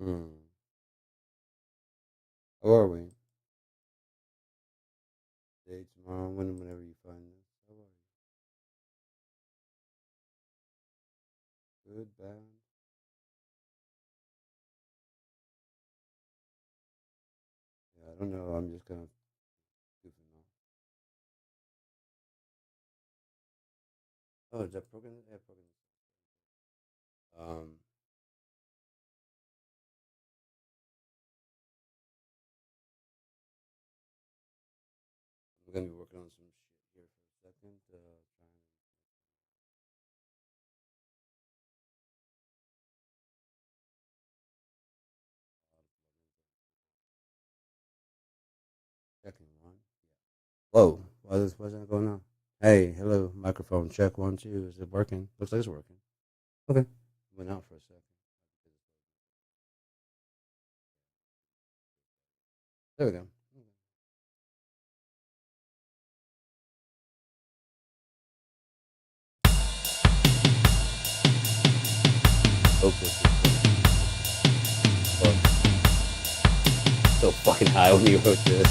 Hmm. How are we? Today, tomorrow, whenever you find this. How are you? Good, bad? Yeah, I don't know. I'm just kind of goofing off. Oh, is that program? Yeah, program. Um, I'm gonna be working on some shit here for a second. Checking one. Whoa, why's that going on? Hey, hello, microphone check one two. Is it working? Looks like it's working. Okay, went out for a second. There we go. Focus. So fucking high when you wrote this.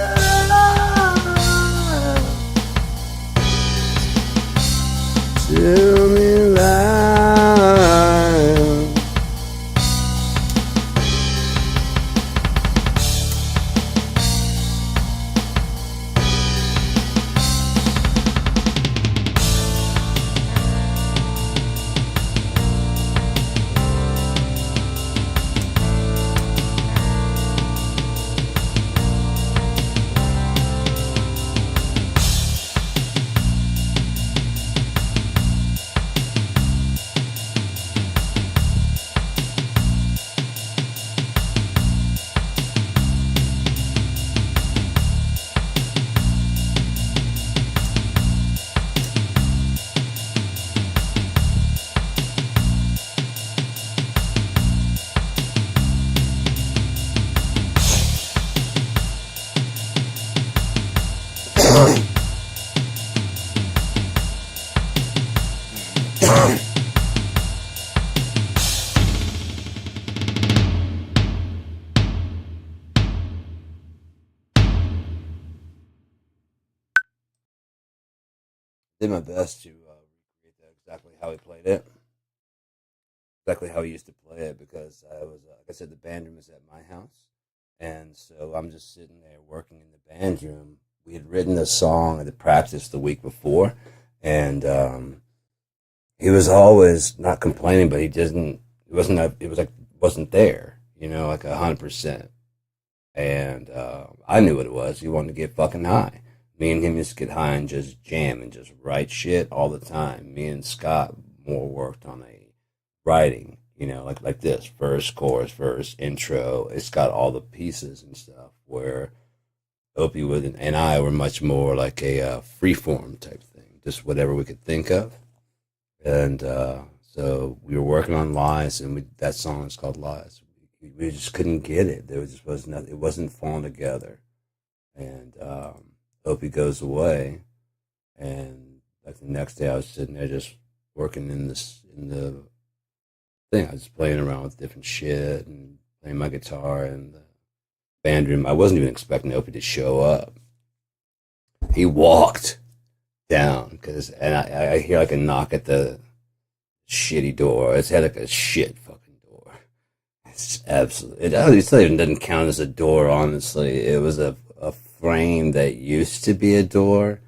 I love this. Tell me lie. Did my best to recreate that exactly how he played it, exactly how he used to play it, because I was, like I said, the band room is at my house, and so I'm just sitting there working in the band room. We had written a song at the practice the week before, and he was always not complaining, but he didn't. It wasn't. It was like wasn't there. Like 100%. And I knew what it was. He wanted to get fucking high. Me and him used to get high and just jam and just write shit all the time. Me and Scott more worked on a writing, like this verse, chorus, verse, intro. It's got all the pieces and stuff. Where Opie would and I were much more like a free form type thing, just whatever we could think of. And so we were working on Lies, and that song is called Lies. We just couldn't get it. There just was nothing. It wasn't falling together. And Opie goes away, and like the next day, I was sitting there just working in the thing. I was playing around with different shit and playing my guitar in the band room. I wasn't even expecting Opie to show up. He walked down and I hear like a knock at the shitty door. It's had like a shit fucking door. It's absolutely. It still even doesn't count as a door. Honestly, it was a frame that used to be a door,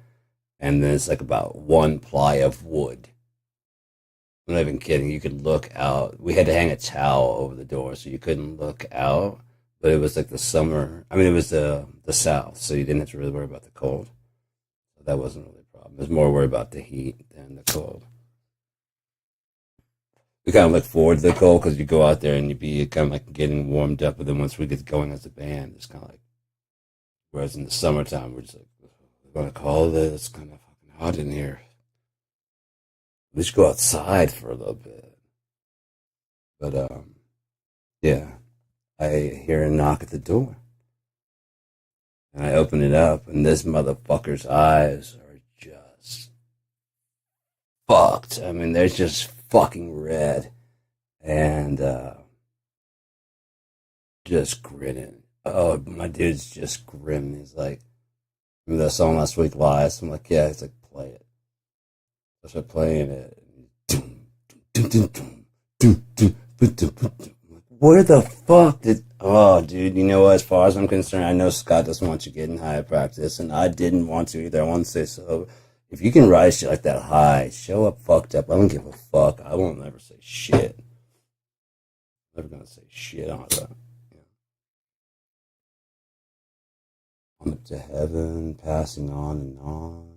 and then it's like about one ply of wood. I'm not even kidding. You could look out. We had to hang a towel over the door so you couldn't look out. But it was like the summer. I mean, it was the south, so you didn't have to really worry about the cold. So that wasn't really a problem. It was more worried about the heat than the cold. We kind of look forward to the cold because you go out there and you be kind of like getting warmed up. But then once we get going as a band, it's kind of like, whereas in the summertime, we're just like, we're going to call it. It's kind of fucking hot in here. We should go outside for a little bit. But, yeah, I hear a knock at the door. And I open it up, and this motherfucker's eyes are just fucked. I mean, they're just fucking red. And, just grinning. Oh, my dude's just grim. He's like, remember that song last week, Lies? I'm like, yeah. He's like, play it. I start playing it. Where the fuck did? Oh, dude, you know what? As far as I'm concerned, I know Scott doesn't want you getting high at practice, and I didn't want to either. I want to say so. If you can ride shit like that high, show up fucked up. I don't give a fuck. I won't never say shit. I'm never gonna say shit on that. On up to heaven, passing on and on.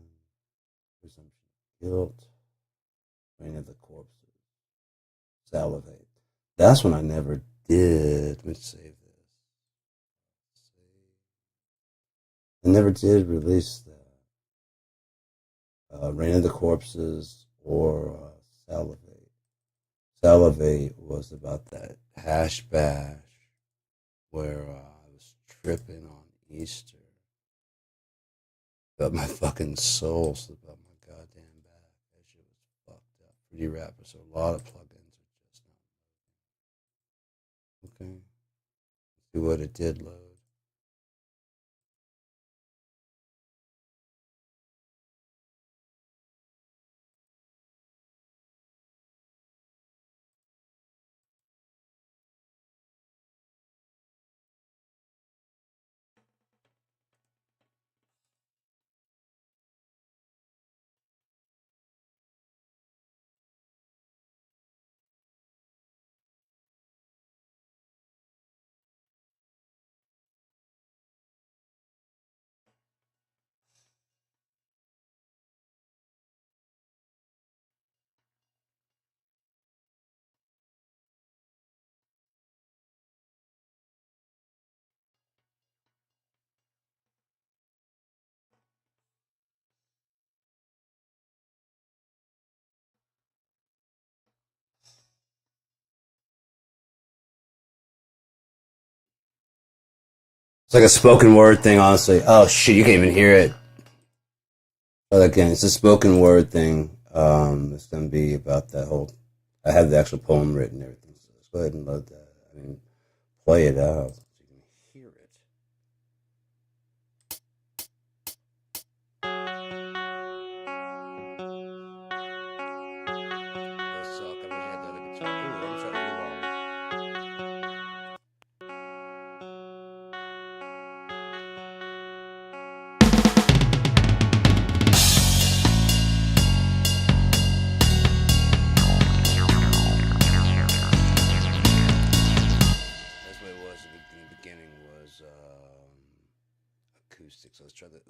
Presumption of guilt. Rain of the corpses. Salivate. That's when I never did. Let me save this. I never did release that. Rain of the Corpses or Salivate. Salivate was about that hash bash where I was tripping on Easter. Felt my fucking soul slip out my goddamn back. That shit was fucked up. Pretty rapper, so a lot of plugins are just not. Okay. See what it did load. It's like a spoken word thing, honestly. Oh shit, you can't even hear it. But again, it's a spoken word thing. It's gonna be about that whole. I have the actual poem written and everything. So let's go ahead and load that. I mean, play it out so you can hear it. Those suck. I wish I had the other guitar. Ooh, let me try to move on.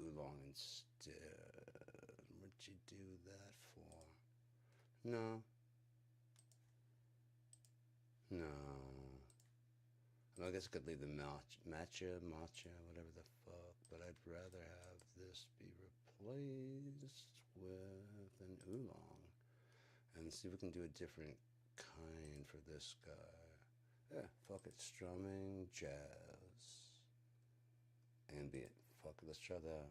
oolong instead. What'd you do that for? No. No. Well, I guess I could leave the matcha, whatever the fuck, but I'd rather have this be replaced with an oolong. And see if we can do a different kind for this guy. Yeah, fuck it. Strumming, jazz, ambient. Fuck it, let's try that.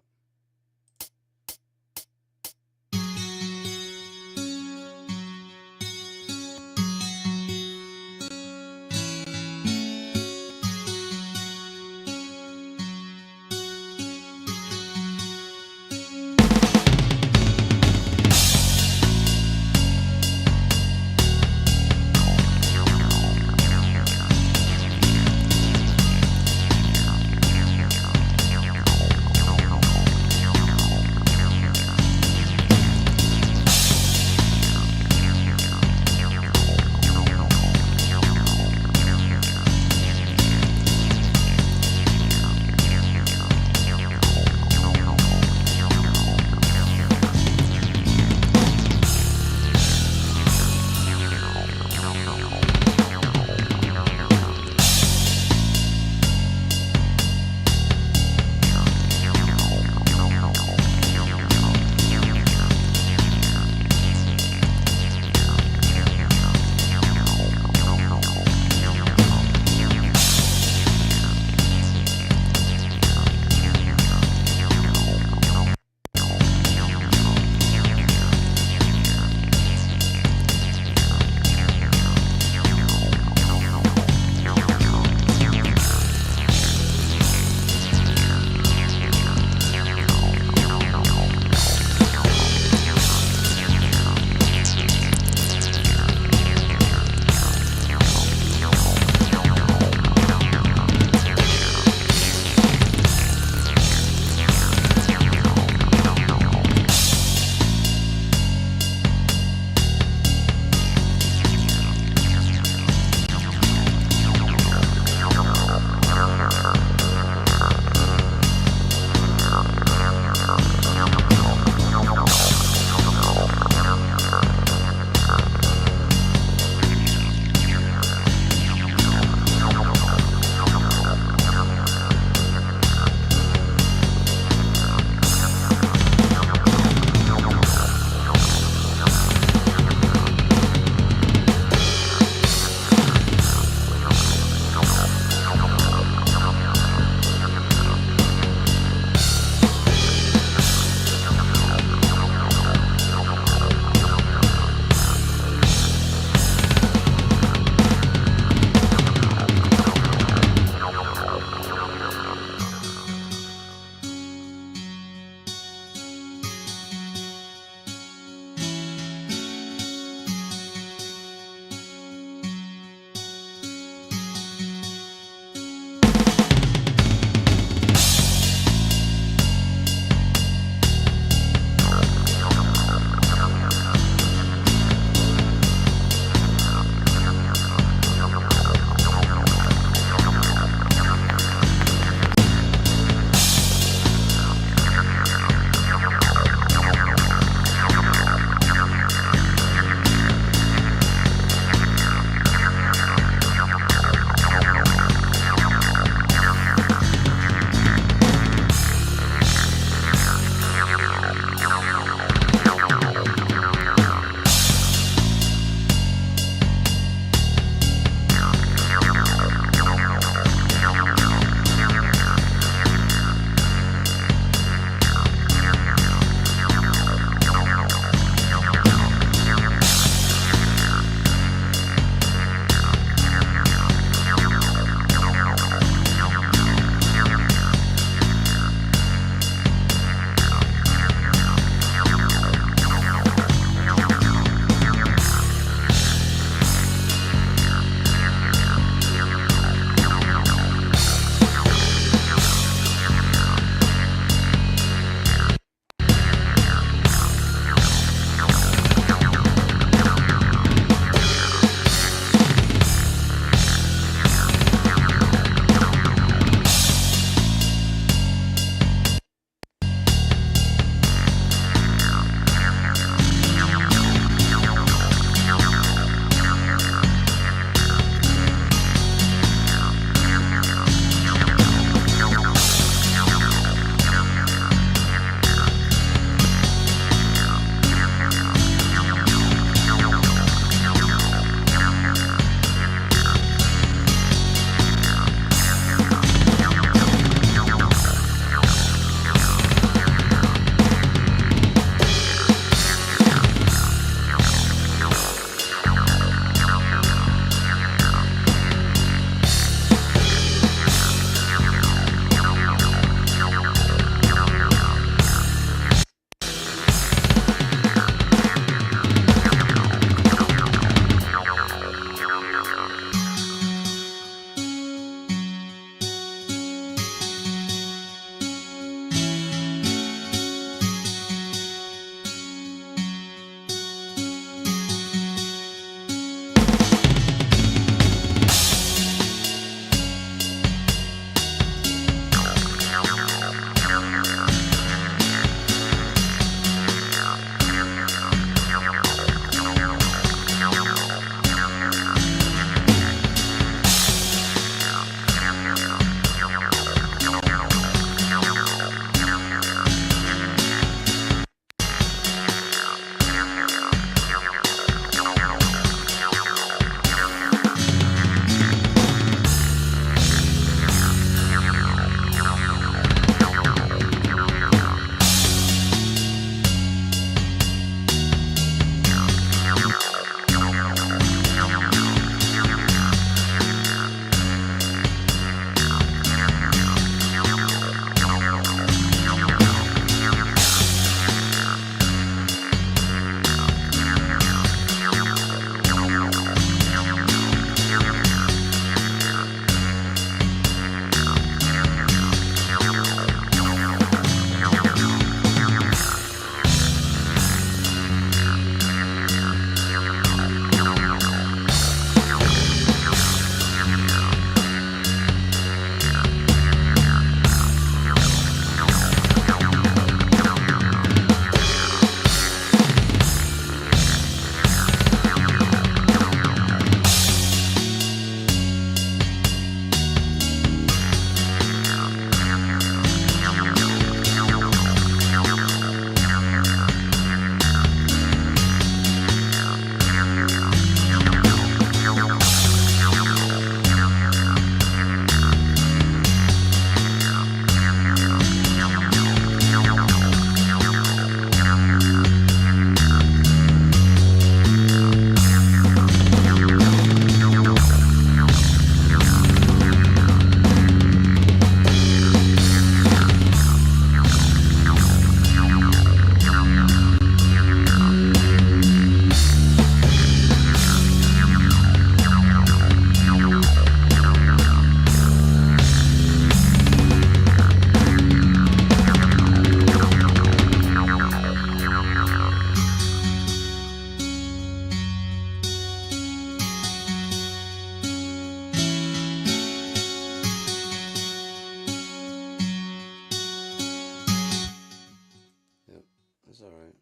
It's alright.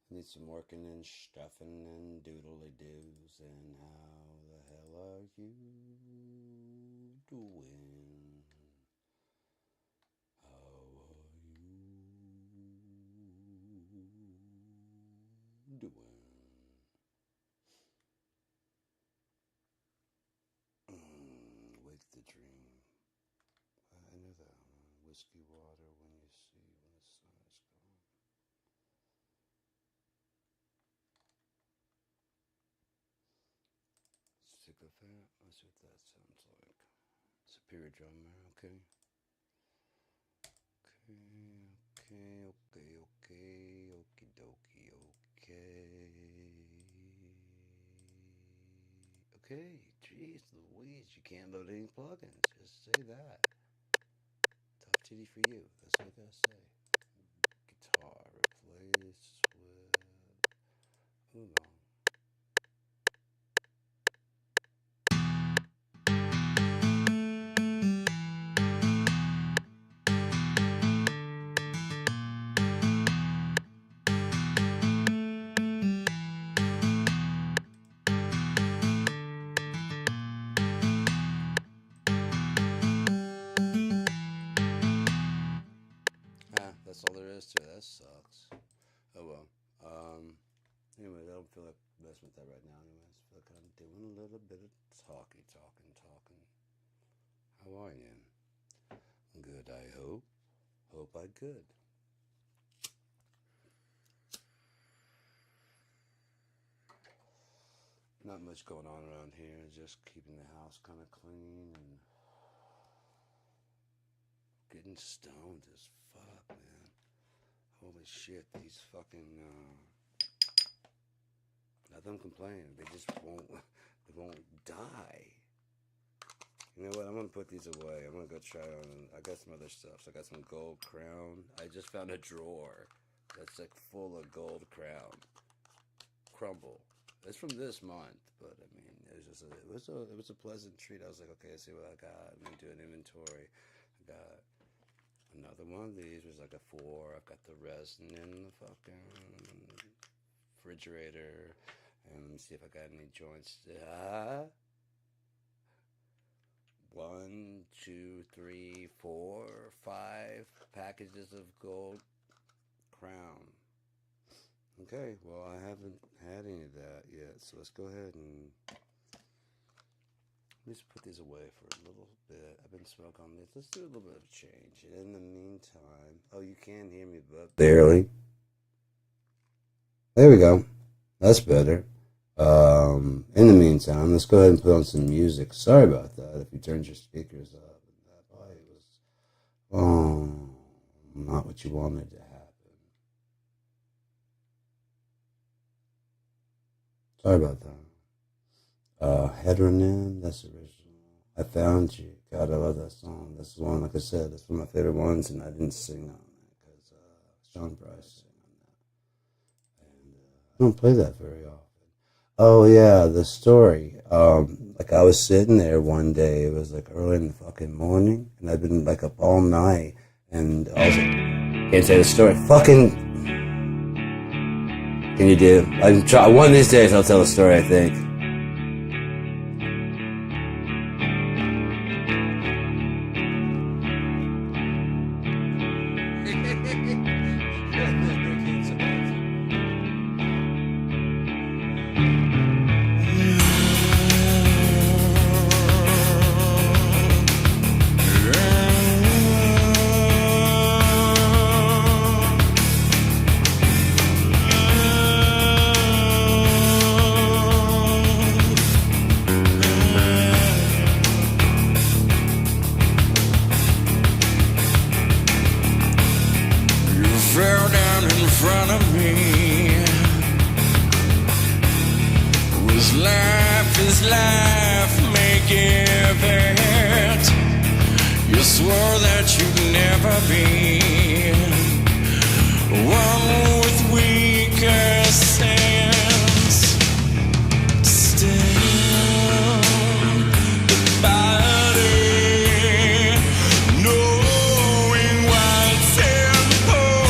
Need some working and stuffing and doodly doos. And how the hell are you doing? How are you doing? Wake the dream. I know that one. Whiskey water when you see when the sun is gone. Sycophant? That's what that sounds like. Superior drummer, okay. Okie dokie, okay. Okay, jeez Louise, you can't load any plugins. Just say that. Tough titty for you. That's what I gotta say. Guitar replace with. Move on. That's all there is to it. That sucks. Oh well. Anyways, I don't feel like messing with that right now. Anyways, I feel like I'm doing a little bit of talking. How are you? Good, I hope. Hope I good. Not much going on around here. Just keeping the house kind of clean and getting stoned as fuck, man. Holy shit, these fucking let them complain. They just won't die. You know what? I'm gonna put these away. I'm gonna go try on. I got some other stuff. So I got some gold crown. I just found a drawer that's like full of gold crown crumble. It's from this month, but I mean, it was a pleasant treat. I was like, okay, let's see what I got. I'm gonna do an inventory. I got another one of these. Was like a 4. I've got the resin in the fucking refrigerator, and let me see if I got any joints. 1, 2, 3, 4, 5 packages of gold crown. Okay, well, I haven't had any of that yet, so let's go ahead and just put these away for a little bit. I've been smoking on this. Let's do a little bit of change. And in the meantime, oh, you can hear me, but barely. There we go. That's better. In the meantime, let's go ahead and put on some music. Sorry about that. If you turned your speakers up, that probably was not what you wanted to happen. Sorry about that. Heteronym, that's original. I Found You. God, I love that song. This is one, like I said, it's one of my favorite ones, and I didn't sing on it because Sean Price sang on that. And I don't play that very often. Oh yeah, the story. Like I was sitting there one day. It was like early in the fucking morning, and I'd been like up all night, and I was like, "Can't say the story." Fucking, can you do? I'm try. One of these days, I'll tell the story. I think. Knowing what's important.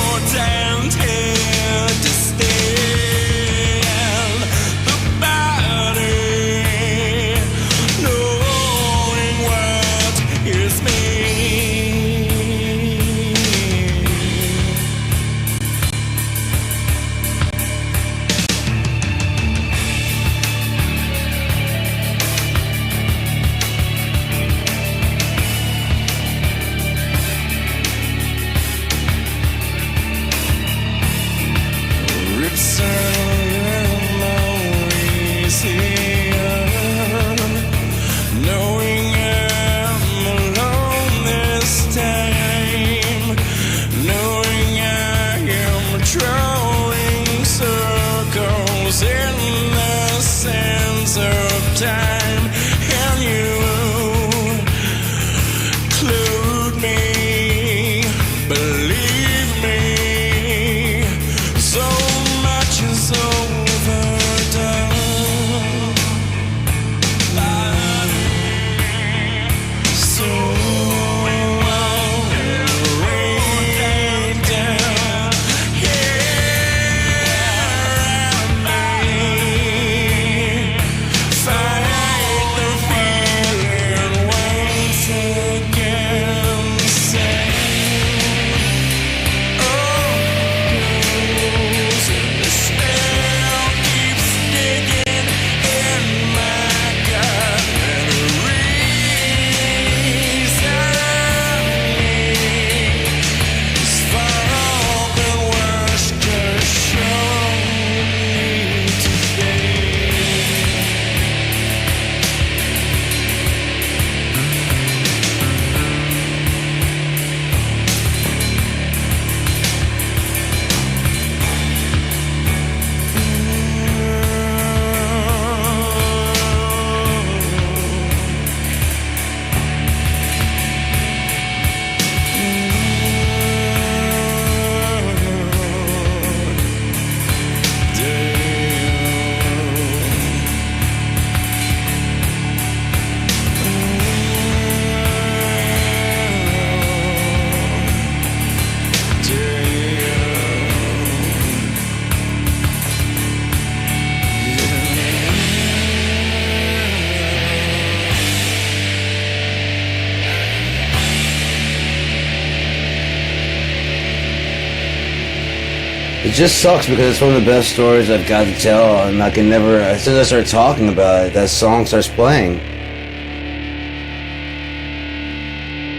It just sucks because it's one of the best stories I've got to tell, and I can never. As soon as I start talking about it, that song starts playing.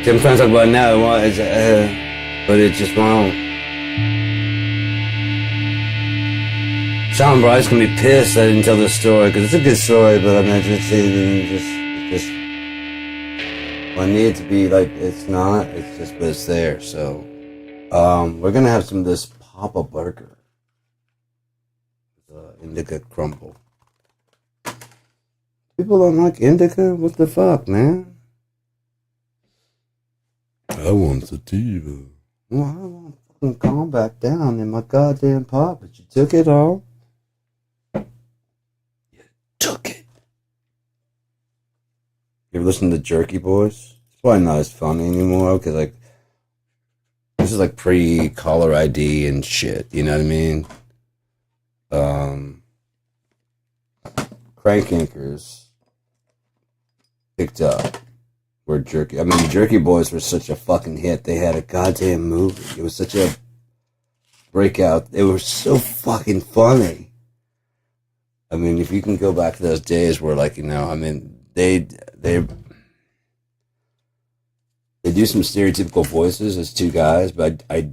See, I'm trying to talk about it now, but it just won't. Sean Bryce gonna be pissed I didn't tell this story because it's a good story, but I mean, just when I need it to be like it's not. It's just, but it's there. So, we're gonna have some of this Papa Burger, indica crumble. People don't like indica. What the fuck, man? I want sativa. Well, I want to fucking calm back down in my goddamn pot, but you took it all. You took it. You ever listen to Jerky Boys? It's probably not as funny anymore because like this is like pre-caller ID and shit. You know what I mean? Crank Yankers picked up. Were Jerky. I mean, the Jerky Boys were such a fucking hit. They had a goddamn movie. It was such a breakout. They were so fucking funny. I mean, if you can go back to those days where, like, you know, I mean, they do some stereotypical voices as two guys, but I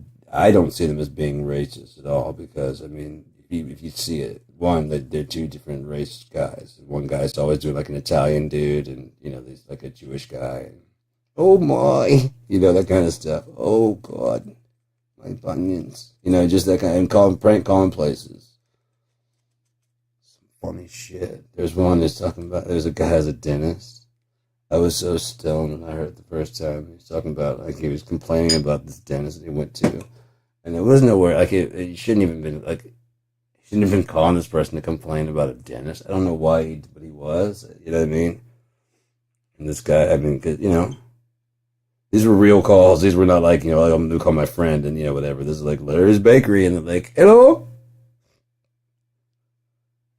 don't see them as being racist at all because, I mean, if you see it, one, they're two different race guys. One guy's always doing like an Italian dude, and you know, there's like a Jewish guy. And, oh my, you know, that kind of stuff. Oh God, my bunions. You know, just that kind of, and prank calling places. Some funny shit. There's one that's talking about. There's a guy as a dentist. I was so stoned when I heard it the first time. He was talking about like he was complaining about this dentist that he went to, and there was nowhere like it shouldn't even been like. Shouldn't have been calling this person to complain about a dentist. I don't know why but he was. You know what I mean? And this guy, I mean, cause, you know, these were real calls. These were not like, you know, like, I'm going to call my friend and, you know, whatever. This is like Larry's Bakery. And they're like, hello?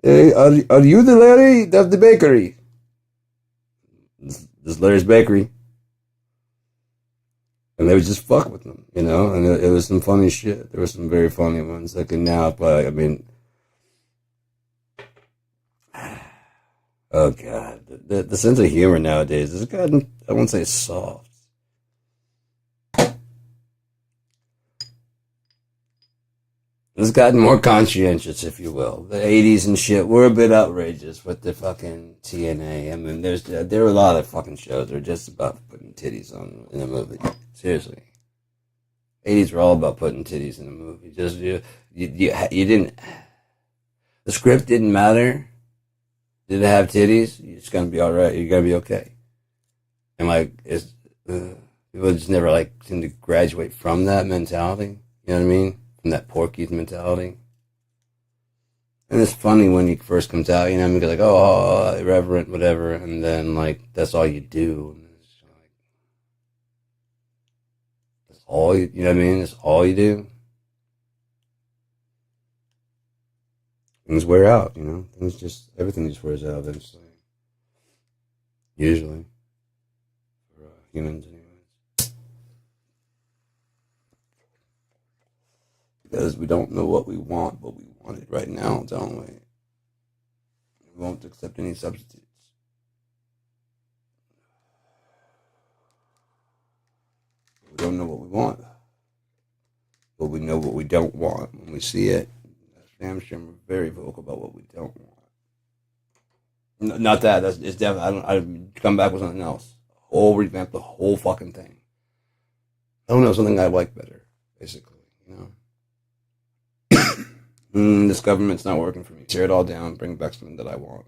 Hey, are you the Larry of the bakery? This is Larry's Bakery. And they would just fuck with them, you know? And it was some funny shit. There were some very funny ones. Like, and now, but I mean, oh God, the sense of humor nowadays has gotten, I won't say soft. It's gotten more conscientious, if you will. The 80s and shit were a bit outrageous with the fucking TNA. I mean, there were a lot of fucking shows that were just about putting titties on in a movie. Seriously. 80s were all about putting titties in a movie. Just, you didn't, the script didn't matter. Did it have titties? You're just gonna be alright. You're gonna be okay. And like, people just never like seem to graduate from that mentality. You know what I mean? From that Porky's mentality. And it's funny when he first comes out. You know, I'm like, oh, irreverent, whatever, and then like that's all you do. And it's like, that's all you know what I mean? That's all you do. Things wear out, you know. Everything just wears out eventually. Usually, for humans, anyways. Because we don't know what we want, but we want it right now, don't we? We won't accept any substitutes. We don't know what we want, but we know what we don't want when we see it. Damn sure we're very vocal about what we don't want. Not that. It's definitely. I come back with something else. Revamp the whole fucking thing. I don't know, something I like better, basically. You know, this government's not working for me. Tear it all down. Bring back something that I want.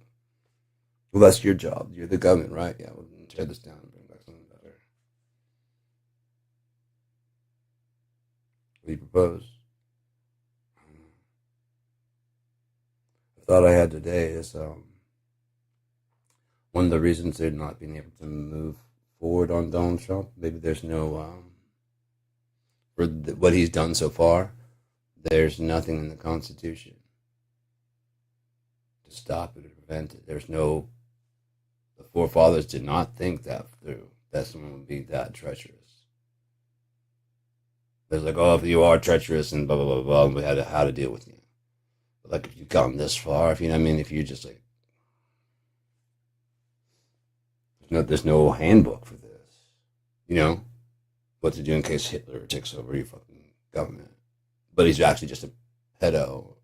Well, that's your job. You're the government, right? Yeah. Well, tear this down and bring back something better. What do you propose? Thought I had today is one of the reasons they're not being able to move forward on Donald Trump. Maybe there's no for what he's done so far. There's nothing in the Constitution to stop it or prevent it. There's no. The forefathers did not think that through. That someone would be that treacherous. It's like, oh, if you are treacherous and blah blah blah blah, and we had how to deal with you. But like, if you've gone this far, if you know what I mean, if you're just like, there's no handbook for this, you know, what to do in case Hitler takes over your fucking government. But he's actually just a pedo,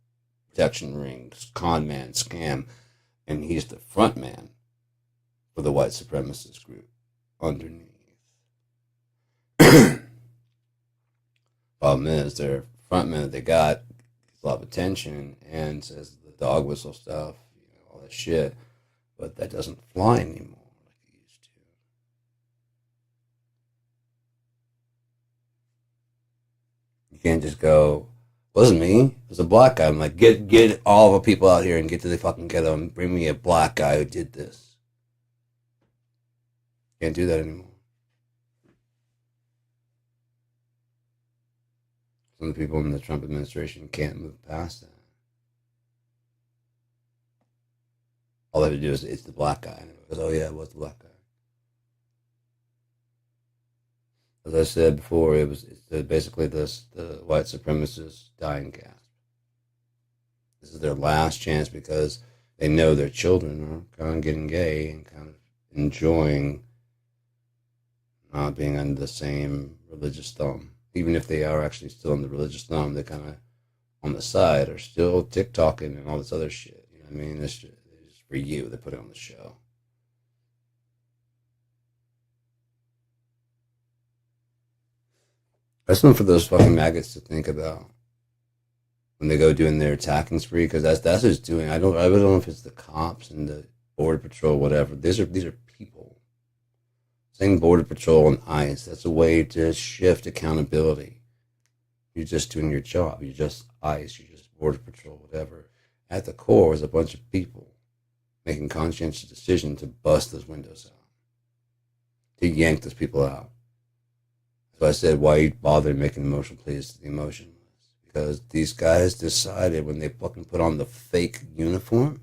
protection rings, con man, scam, and he's the front man for the white supremacist group underneath. Problem is, their front man that they got gets a lot of attention and says the dog whistle stuff, all that shit, but that doesn't fly anymore like it used to. You can't just go, wasn't me, it was a black guy. I'm like, get all the people out here and get to the fucking ghetto and bring me a black guy who did this. Can't do that anymore. Some of the people in the Trump administration can't move past that. All they have to do is it's the black guy. And it goes, oh yeah, it was the black guy. As I said before, it's basically the white supremacists dying gasp. This is their last chance because they know their children are kind of getting gay and kind of enjoying not being under the same religious thumb. Even if they are actually still in the religious thumb, they kind of on the side are still TikToking and all this other shit. You know what I mean? It's just for you. They put it on the show. That's something for those fucking maggots to think about when they go doing their attacking spree, because that's what it's doing. I really don't know if it's the cops and the border patrol, whatever. These are people. Saying border patrol and ICE, that's a way to shift accountability. You're just doing your job. You're just ICE. You're just border patrol, whatever. At the core is a bunch of people making conscientious decisions to bust those windows out, to yank those people out. So I said, why you bother making emotional pleas to the emotionless? Because these guys decided when they fucking put on the fake uniform,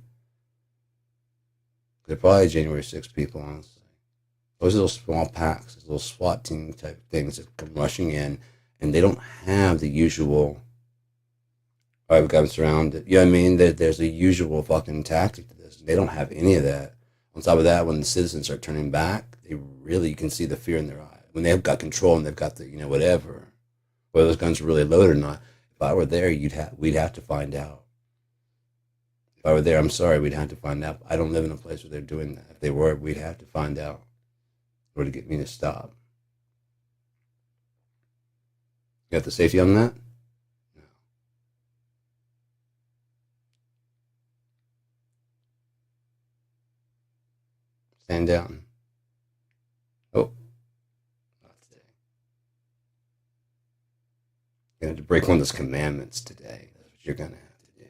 they're probably January 6th people, honestly. Those little small packs, those little SWAT team type things that come rushing in, and they don't have the usual, all right, we've got them surrounded. You know what I mean? There's a usual fucking tactic to this. They don't have any of that. On top of that, when the citizens start turning back, you can see the fear in their eyes. When they've got control and they've got the, whatever, whether those guns are really loaded or not. If I were there, we'd have to find out. If I were there, I'm sorry, we'd have to find out. I don't live in a place where they're doing that. If they were, we'd have to find out, or to get me to stop. You got the safety on that? No. Stand down. Oh, not today. You're going to have to break one of those commandments today. That's what you're going to have to do.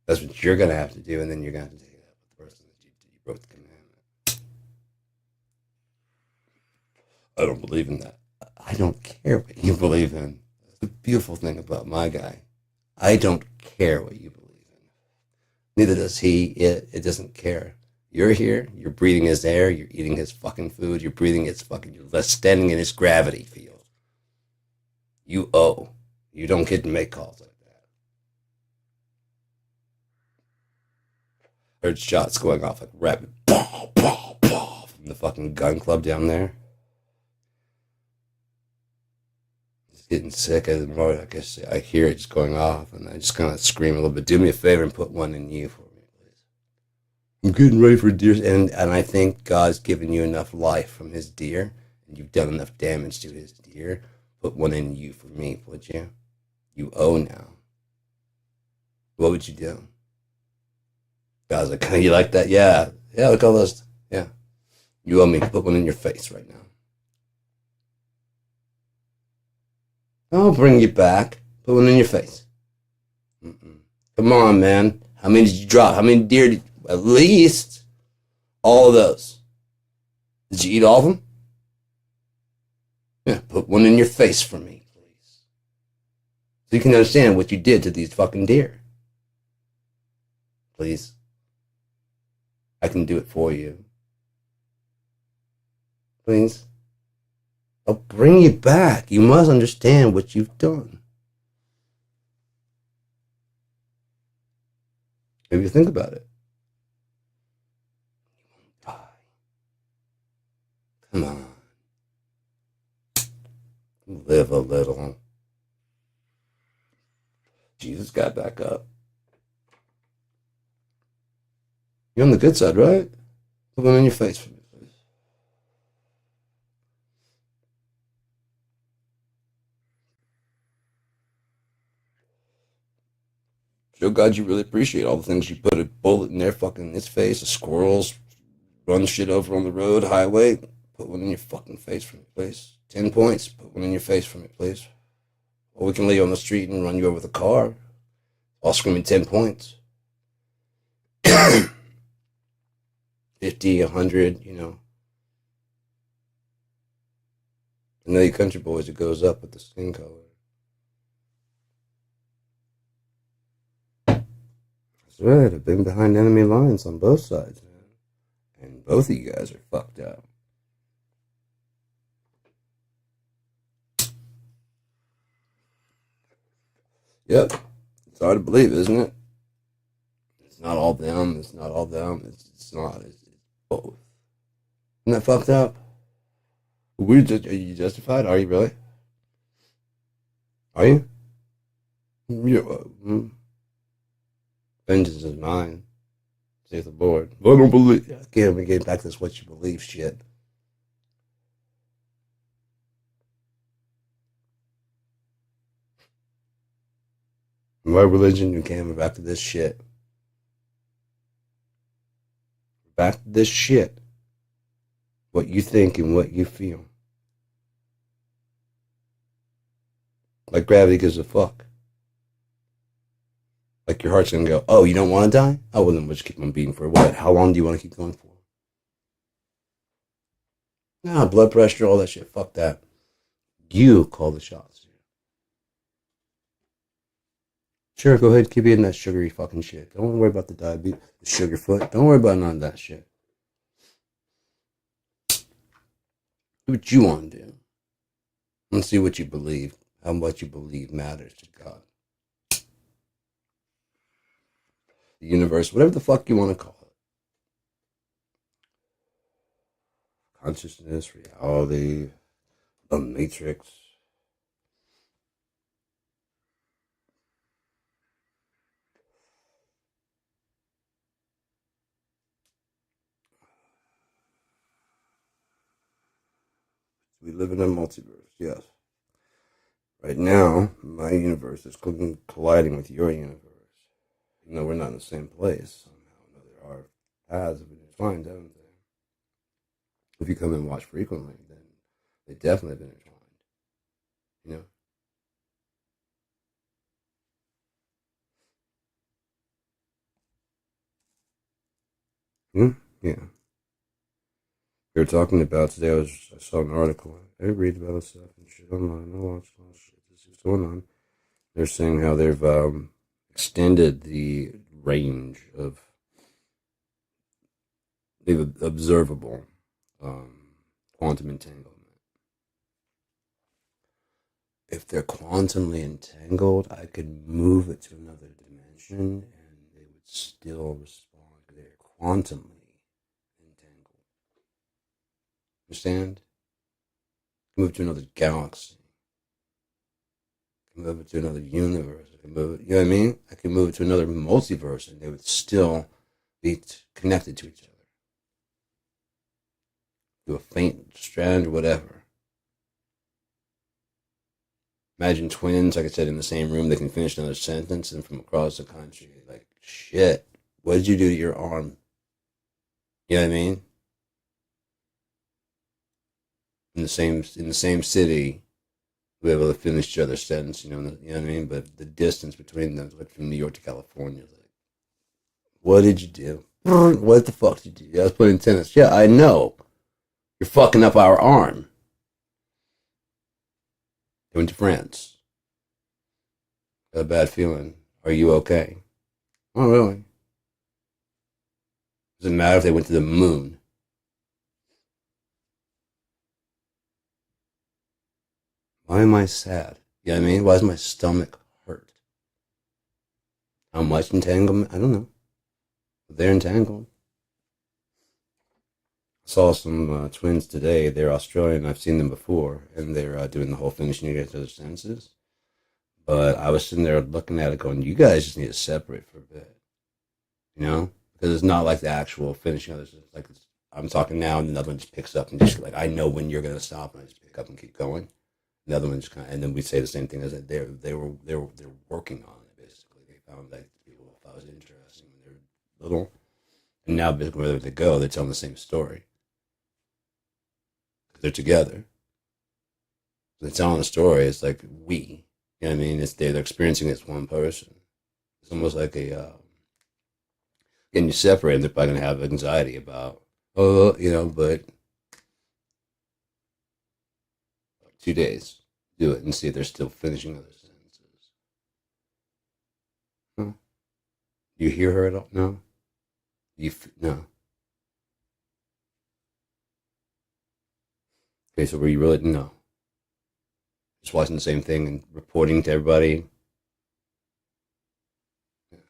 That's what you're going to have to do, and then you're going to have to take it up with the person that you broke the commandment. I don't believe in that. I don't care what you believe in. That's the beautiful thing about my guy. I don't care what you believe in. Neither does he. It doesn't care. You're here. You're breathing his air. You're eating his fucking food. You're breathing his fucking. You're standing in his gravity field. You owe. You don't get to make calls like that. Heard shots going off like rapid, pow, pow, pow, from the fucking gun club down there. Getting sick of the more. I guess I hear it just going off, and I just kind of scream a little bit. Do me a favor and put one in you for me, please. I'm getting ready for deer, and I think God's given you enough life from His deer, and you've done enough damage to His deer. Put one in you for me, would you? You owe now. What would you do? God's like, you like that? Yeah, yeah. Look at all those. Yeah, you owe me. Put one in your face right now. I'll bring you back. Put one in your face. Mm-mm. Come on, man. How many did you drop? How many deer did you... At least all of those. Did you eat all of them? Yeah, put one in your face for me, please. So you can understand what you did to these fucking deer. Please. I can do it for you. Please. I'll bring you back. You must understand what you've done. Maybe think about it. Come on. Live a little. Jesus got back up. You're on the good side, right? Put one in your face for me, please. Show God you really appreciate all the things you put a bullet in their fucking his face, the squirrels, run shit over on the road, highway. Put one in your fucking face for me, please. 10 points. Put one in your face for me, please. Or we can lay you on the street and run you over with a car. All screaming 10 points. 50, 100, you know. I know you country boys, it goes up with the skin color. That's right, I've been behind enemy lines on both sides, man. And both of you guys are fucked up. Yep. It's hard to believe, isn't it? It's not all them. It's not all them. It's not. It's both. Isn't that fucked up? Are you justified? Are you really? Are you? Yeah. Vengeance is mine. Saith the Lord. I don't believe. Again, we get back to this what you believe shit. My religion, you can't. We're back to this shit. Back to this shit. What you think and what you feel. Like gravity gives a fuck. Like your heart's gonna go, oh, you don't want to die? Oh, well, then we'll just keep on beating for what? How long do you want to keep going for? Nah, blood pressure, all that shit. Fuck that. You call the shots. Sure, go ahead, keep eating that sugary fucking shit. Don't worry about the diabetes, the sugar foot. Don't worry about none of that shit. Do what you want to do. And see what you believe. How much you believe matters to God. The universe, whatever the fuck you want to call it. Consciousness, reality, the matrix. We live in a multiverse, yes. Right now, my universe is colliding with your universe. Even though we're not in the same place, somehow there are paths that we intertwined, haven't they? If you come and watch frequently, then they definitely have been intertwined. You know? Yeah. We were talking about today. I saw an article. I read about this stuff and shit online. I watch a lot of shit. This is going on. They're saying how they've extended the range of the observable quantum entanglement. If they're quantumly entangled, I could move it to another dimension and they would still respond. They're quantumly entangled. Understand? Move to another galaxy. I can move it to another universe. I can move it, you know what I mean? I can move it to another multiverse and they would still be connected to each other. Through a faint strand or whatever. Imagine twins, like I said, in the same room, they can finish another sentence and from across the country, like, shit, what did you do to your arm? You know what I mean? In the same city, be able to finish each other's sentence, you know what I mean? But the distance between them, like from New York to California, like, what did you do? What the fuck did you do? I was playing tennis. Yeah, I know. You're fucking up our arm. They went to France. Got a bad feeling. Are you okay? Oh, really? Doesn't matter if they went to the moon. Why am I sad? You know what I mean? Why does my stomach hurt? How much entanglement? I don't know. But they're entangled. I saw some twins today. They're Australian. I've seen them before, and they're doing the whole finishing each other's senses. But I was sitting there looking at it, going, "You guys just need to separate for a bit, you know, because it's not like the actual finishing others. It's like I'm talking now, and another one just picks up and just like I know when you're gonna stop, and I just pick up and keep going. Another one just kind of, and then we say the same thing as that they're working on it basically. They found that people thought it was interesting when they were little, and now basically wherever they go, they're telling the same story. They're together. They're telling a story. It's like we, you know what I mean? It's they're experiencing it as one person. It's almost like a getting you separated. They're probably gonna have anxiety about, oh, you know, but 2 days, do it and see if they're still finishing other sentences. Huh? You hear her at all? No. No. Okay, so were you really no? Just watching the same thing and reporting to everybody. Yeah,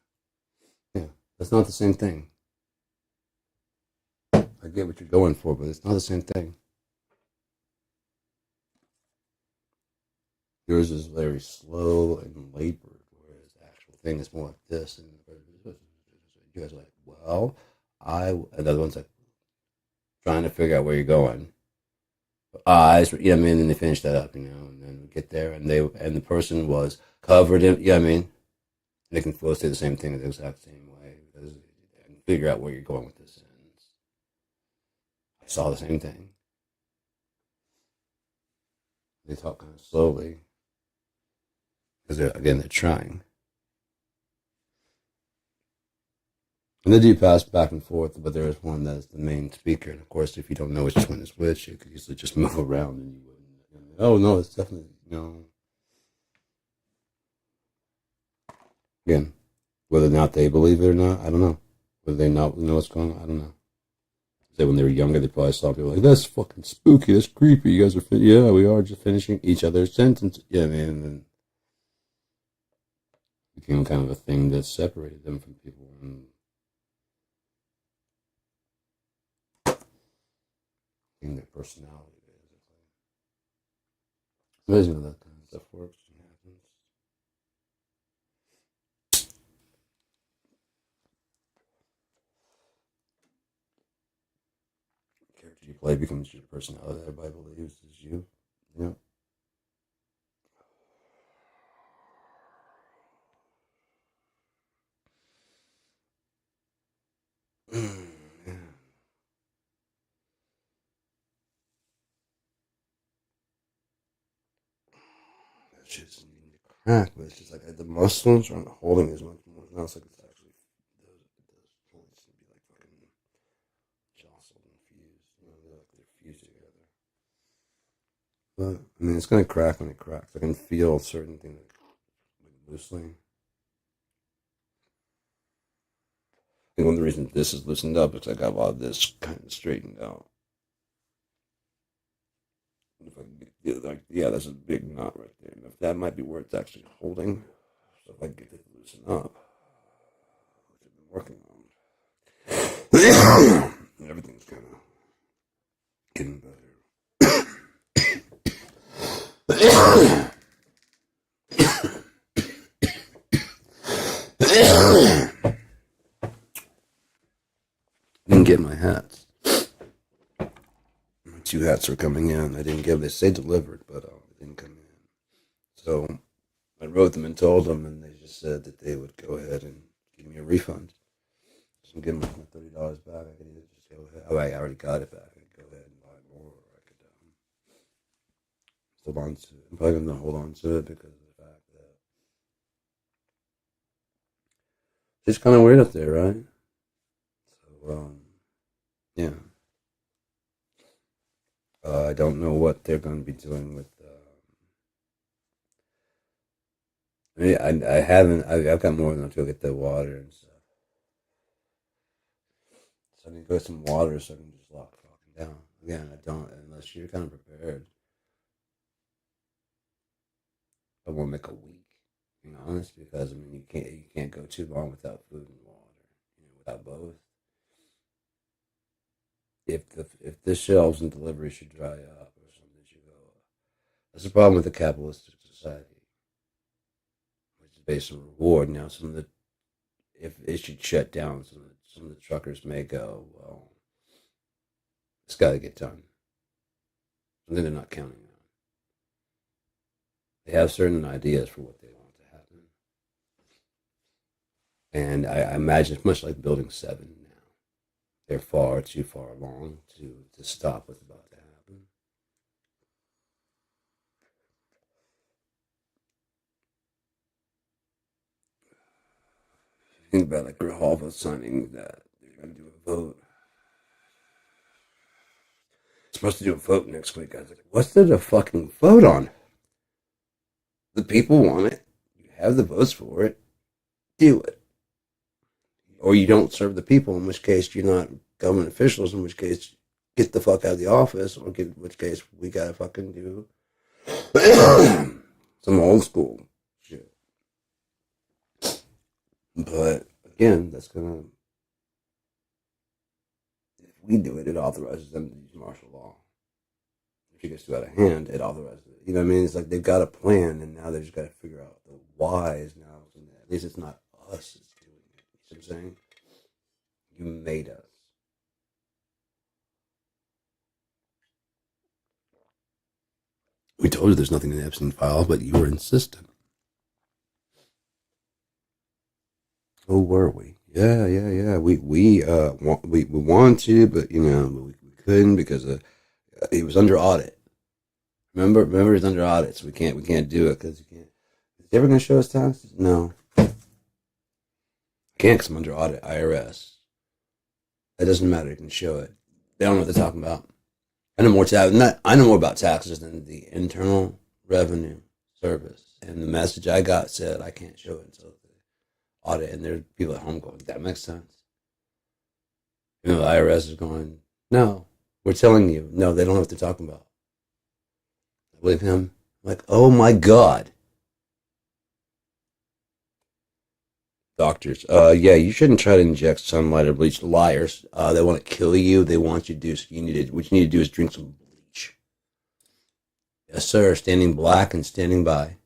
yeah. That's not the same thing. I get what you're going for, but it's not the same thing. Yours is very slow and labored, whereas the actual thing is more like this. And you guys are like, well, another one's like trying to figure out where you're going. Eyes, you know what I mean? And they finish that up, you know, and then we get there, and the person was covered in, you know what I mean? And they can both say the same thing in the exact same way because and figure out where you're going with this sentence. I saw the same thing. They talk kind of slowly because they're trying. And they do pass back and forth, but there is one that is the main speaker. And of course, if you don't know which one is which, you could easily just move around and you wouldn't. Oh no, it's definitely no. Again, whether or not they believe it or not, I don't know. Whether they not know what's going on, I don't know. Say when they were younger, they probably saw people like, "That's fucking spooky. That's creepy. You guys are, yeah, we are just finishing each other's sentences." Yeah, man. And then it became kind of a thing that separated them from people and became their personality. Basically, it's amazing how that kind of stuff works and happens. The character you play becomes your personality. Everybody believes is you. Yeah. Yeah. That shit's needing to crack, but it's just like the muscles aren't holding as much more. Now it's like it's actually those joints would be like fucking jostled and fused. You know, they're fused together. But I mean, it's gonna crack when it cracks. I can feel certain things like loosely. I think one of the reasons this is loosened up is I got a lot of this kind of straightened out. If I can get, like, yeah, that's a big knot right there. And if that might be where it's actually holding. So if I get it loosened up, which I've been working on, everything's kind of getting better. Didn't get my hats. My two hats are coming in. I didn't give. They say delivered, but they didn't come in. So I wrote them and told them, and they just said that they would go ahead and give me a refund. So I'm getting my $30 back. I could either just go ahead. Oh, I already got it back. I could go ahead and buy more, or I could hold on to it. I'm probably gonna hold on to it because of the fact that it's kind of weird up there, right? So yeah. I don't know what they're going to be doing with. I mean, I haven't. I've got more than enough to go get the water and stuff. So I need to go get some water so I can just lock fucking down. Again, I don't unless you're kind of prepared. want to make a week. Being honest, because I mean you can't go too long without food and water. Without both. If the shelves and delivery should dry up or something should go up, that's the problem with the capitalistic society, which is based on reward. Now, some of the if it should shut down, some of the truckers may go, well, it's got to get done. Something they're not counting on. They have certain ideas for what they want to happen, and I imagine it's much like Building 7 now. They're far too far along to stop what's about to happen. Think about like Grijalva signing that they're going to do a vote. Supposed to do a vote next week. I was like, what's there to fucking vote on? The people want it. You have the votes for it. Do it. Or you don't serve the people, in which case you're not government officials, in which case get the fuck out of the office, or in which case we gotta fucking do some old school shit. But again, that's gonna, if we do it, it authorizes them to use martial law. If it gets too out of hand, it authorizes it. You know what I mean? It's like they've got a plan, and now they just got to figure out the whys now. At least it's not us that's doing it. You see what I'm saying? You made us. We told you there's nothing in the Epstein file, but you were insistent. Oh, were we? Yeah. We wanted to, but we couldn't because he was under audit. Remember, he's under audit, so we can't do it because you can't. Is he ever going to show us taxes? No, I can't because I'm under audit. IRS. It doesn't matter. You can show it. They don't know what they're talking about. I know more about taxes than the Internal Revenue Service. And the message I got said I can't show it until the audit. And there's people at home going, that makes sense. The IRS is going, no, we're telling you. No, they don't know what they're talking about. I believe him. I'm like, oh my God. Doctors, yeah, you shouldn't try to inject sunlight or bleach. Liars. They want to kill you. They want you to do. So what you need to do is drink some bleach. Yes, sir. Standing black and standing by.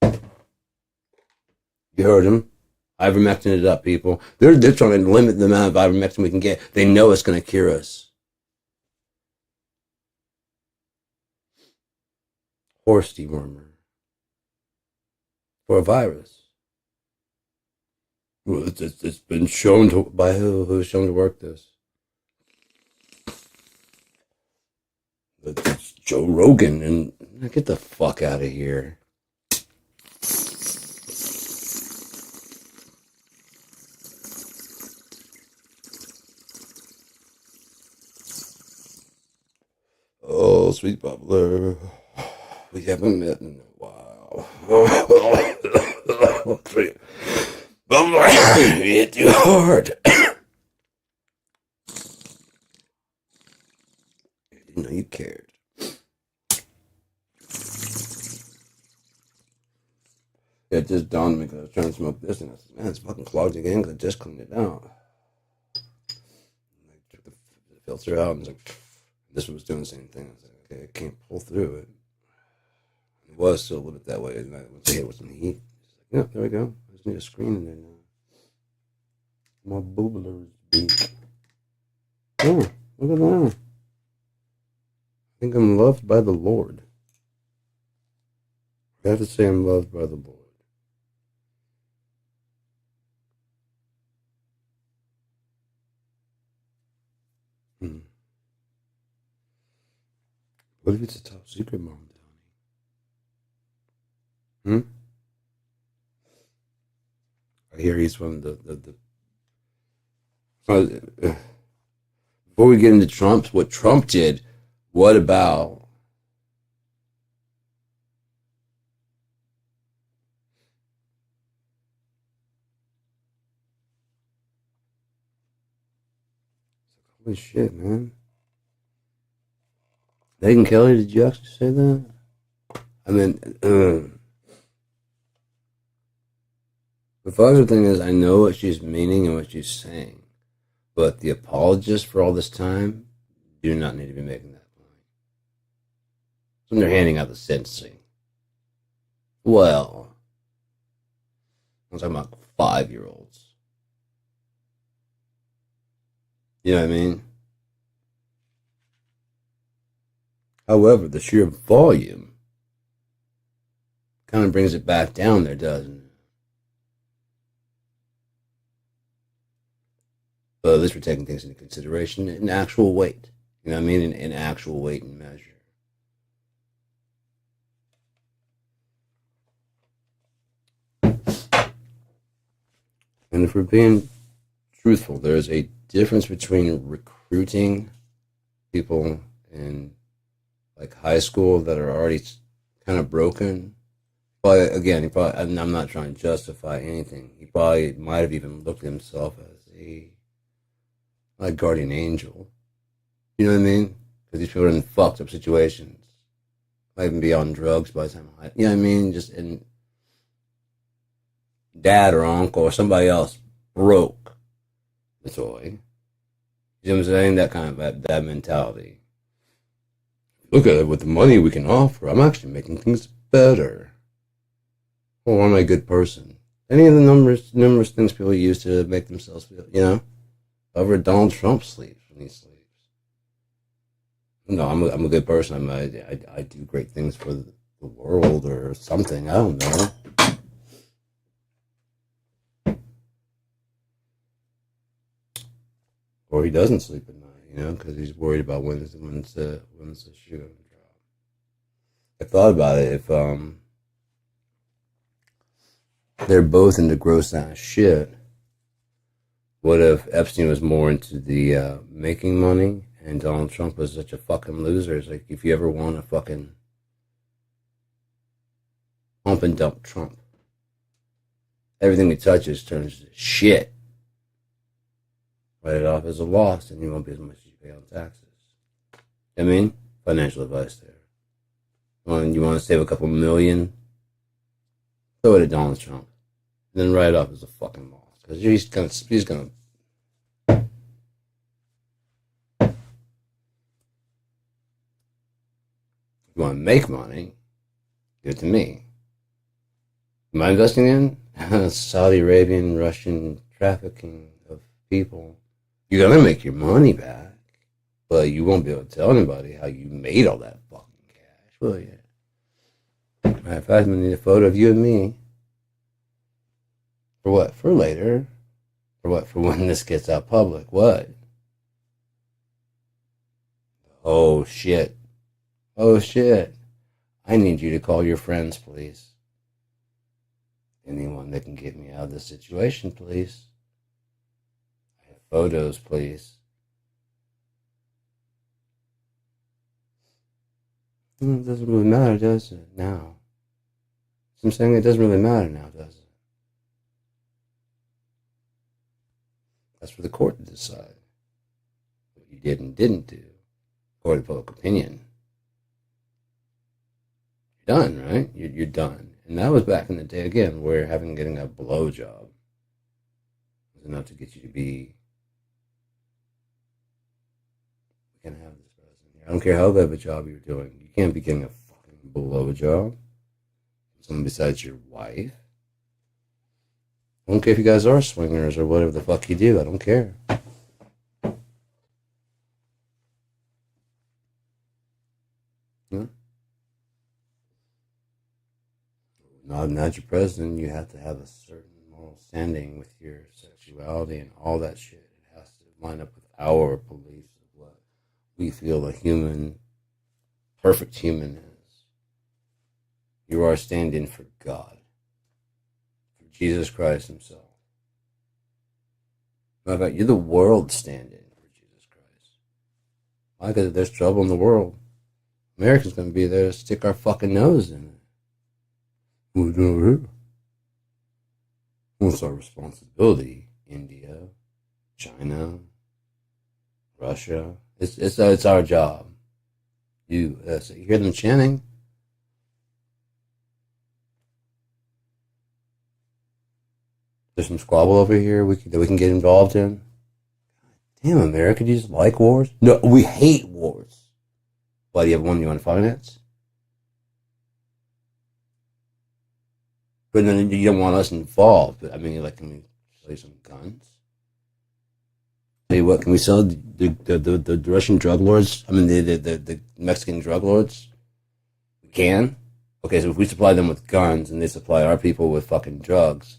You heard him. Ivermectin it up, people. They're trying to limit the amount of ivermectin we can get. They know it's going to cure us. Horse dewormer for a virus. Well, it's been shown to by who's shown to work this. It's Joe Rogan, and get the fuck out of here. Oh, sweet bubbler, we haven't met in a while. Bubbler, you hit too hard. You know you cared. It just dawned on me because I was trying to smoke this, and I said, man, it's fucking clogged again because I just cleaned it out. I took the filter out, and it's like, this one was doing the same thing. I was like, okay, I can't pull through it. It was still a little bit that way, and I would say it with some heat. It's like, yeah, there we go. I just need a screen in there now. My booblers beat. Oh, look at that. I think I'm loved by the Lord. I have to say I'm loved by the Lord. What if it's a top secret, Mom Downey? I hear he's one of the before we get into Trump's, what Trump did, what about holy shit, man. Megyn Kelly, did you actually say that? I mean, the funny thing is, I know what she's meaning and what she's saying, but the apologists for all this time do not need to be making that point. So when they're handing out the sentencing, well, I'm talking about 5-year-olds. You know what I mean? However, the sheer volume kind of brings it back down there, doesn't it? But at least we're taking things into consideration in actual weight. You know what I mean? In actual weight and measure. And if we're being truthful, there's a difference between recruiting people in like high school that are already kind of broken. But again, and I'm not trying to justify anything. He probably might have even looked at himself as a like guardian angel. You know what I mean? Because these people are in fucked up situations. Might even be on drugs by the time you know what I mean? Just in dad or uncle or somebody else broke the toy. You know what I'm saying? That kind of that mentality. Look at it with the money we can offer. I'm actually making things better. Well, I'm a good person. Any of the numerous things people use to make themselves feel, you know? However, Donald Trump sleeps when he sleeps. No, I'm a good person. I do great things for the world or something. I don't know. Or he doesn't sleep at night, you know, because he's worried about when's the shoe gonna drop. I thought about it. If they're both into gross ass shit, what if Epstein was more into the making money and Donald Trump was such a fucking loser? It's like if you ever want to fucking pump and dump Trump, everything he touches turns to shit. Write it off as a loss, and you won't be as much as you pay on taxes. I mean, financial advice there. When you want to save a couple million, throw it at Donald Trump, and then write it off as a fucking loss because he's gonna. If you want to make money, give it to me. Am I investing in Saudi Arabian, Russian trafficking of people? You're gonna make your money back, but you won't be able to tell anybody how you made all that fucking cash, will you? Matter of fact, I'm gonna need a photo of you and me. For what? For later. For what? For when this gets out public. What? Oh shit. Oh shit. I need you to call your friends, please. Anyone that can get me out of this situation, please. I have photos, please. It doesn't really matter, does it? Now. I'm saying it doesn't really matter now, does it? That's for the court to decide what you did and didn't do, according to public opinion. You're done, right? You're done. And that was back in the day, again, where getting a blowjob was enough to get you to be, we can have this president here. I don't care how good of a job you're doing. You can't be getting a fucking blowjob. Someone besides your wife. I don't care if you guys are swingers or whatever the fuck you do. I don't care. Yeah. Now that you're president, you have to have a certain moral standing with your sexuality and all that shit. It has to line up with our beliefs of what we feel a human, perfect human is. You are standing for God, for Jesus Christ Himself. Matter of fact, you're the world stand-in for Jesus Christ. Why? Because if there's trouble in the world, America's going to be there to stick our fucking nose in it. What's over here? What's our responsibility? India, China, Russia. It's our job. You hear them chanting? There's some squabble over here that we can get involved in. Damn, America, do you just like wars? No, we hate wars. Why, do you have one you want to finance? But then you don't want us involved. But I mean, like, can we sell you some guns? Tell you what, can we sell the Russian drug lords? I mean, the Mexican drug lords? We can? Okay, so if we supply them with guns and they supply our people with fucking drugs,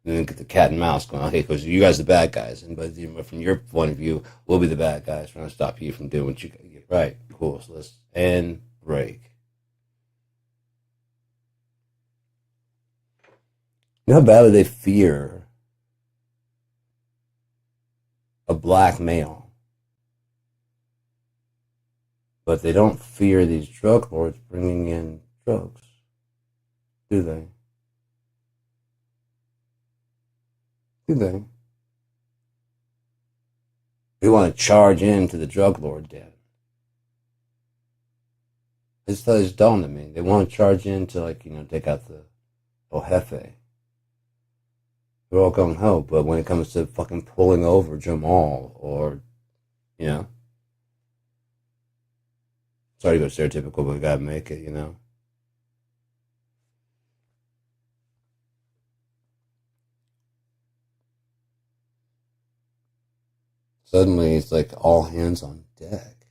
and then get the cat and mouse going, okay, because you guys are the bad guys. And but from your point of view, we'll be the bad guys trying to stop you from doing what you get. Right, cool. So let's end break. You know how badly they fear a black male, but they don't fear these drug lords bringing in drugs, do they? Do they? We want to charge into the drug lord den. It's dawned on me. They want to charge in to, like, take out the El Jefe. They're all gung ho, but when it comes to fucking pulling over Jamal or, you know, sorry to go stereotypical, but we gotta make it. Suddenly it's like all hands on deck.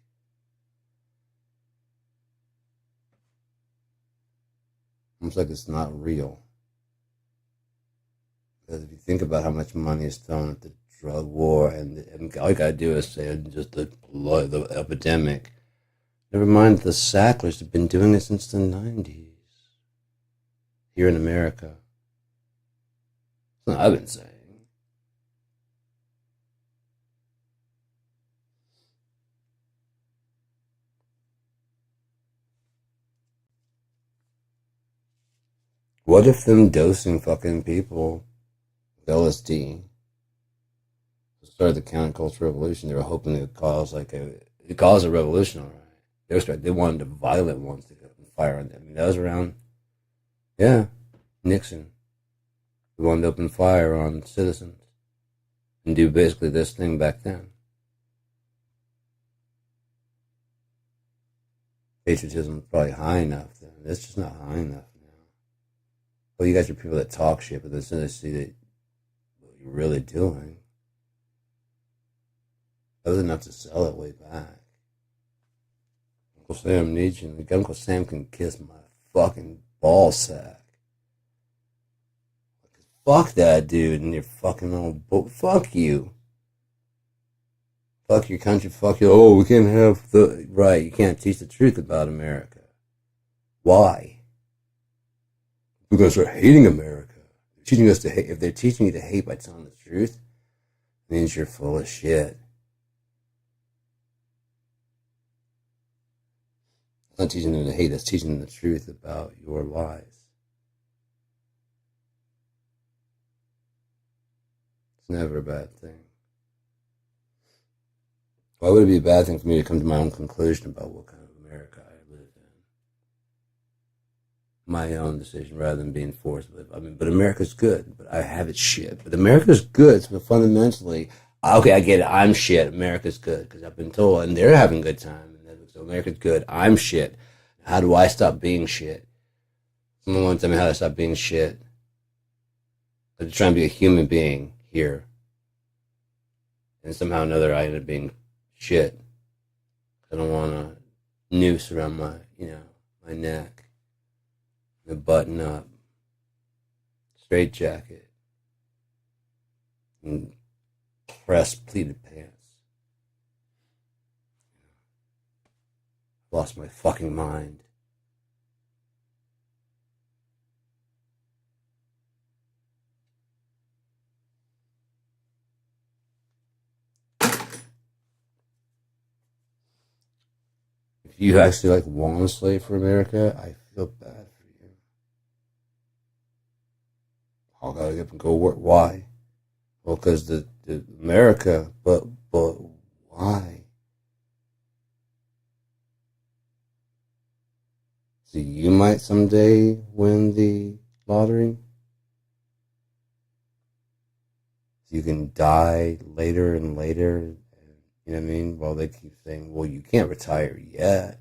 Almost like it's not real. Because if you think about how much money is thrown at the drug war, and all you gotta do is say just the epidemic. Never mind, the Sacklers have been doing it since the 90s here in America. That's what I've been saying. What if them dosing fucking people with LSD started the counterculture revolution? They were hoping it would cause a revolution, all right. They wanted the violent ones to go and fire on them. I mean, that was around, yeah, Nixon. We wanted to open fire on citizens and do basically this thing back then. Patriotism was probably high enough then. It's just not high enough now. Well, you guys are people that talk shit, but as soon as they see that what you're really doing, that was enough to sell it way back. Uncle Sam needs you. Uncle Sam can kiss my fucking ball sack. Fuck that dude and your fucking little boat. Fuck you. Fuck your country. Fuck you. Oh, we can't have the right. You can't teach the truth about America. Why? Because they're hating America. They're teaching us to hate. If they're teaching you to hate by telling the truth, it means you're full of shit. It's not teaching them to hate. It's teaching them the truth about your lies. It's never a bad thing. Why would it be a bad thing for me to come to my own conclusion about what kind of America I live in? My own decision rather than being forced to live. I mean, but America's good, but I have its shit. But America's good, so fundamentally, okay, I get it. I'm shit. America's good because I've been told, and they're having a good time. So America's good. I'm shit. How do I stop being shit? Someone wants to tell me how to stop being shit. I'm just trying to be a human being here. And somehow or another, I end up being shit. I don't want a noose around my neck. A button up. Straight jacket. And pressed pleated pants. Lost my fucking mind. If you actually want to slave for America, I feel bad for you. I'll gotta get up and go work. Why? Well, because the America, but why? So you might someday win the lottery? you can die later and later. And, you know what I mean? Well, they keep saying, well, you can't retire yet.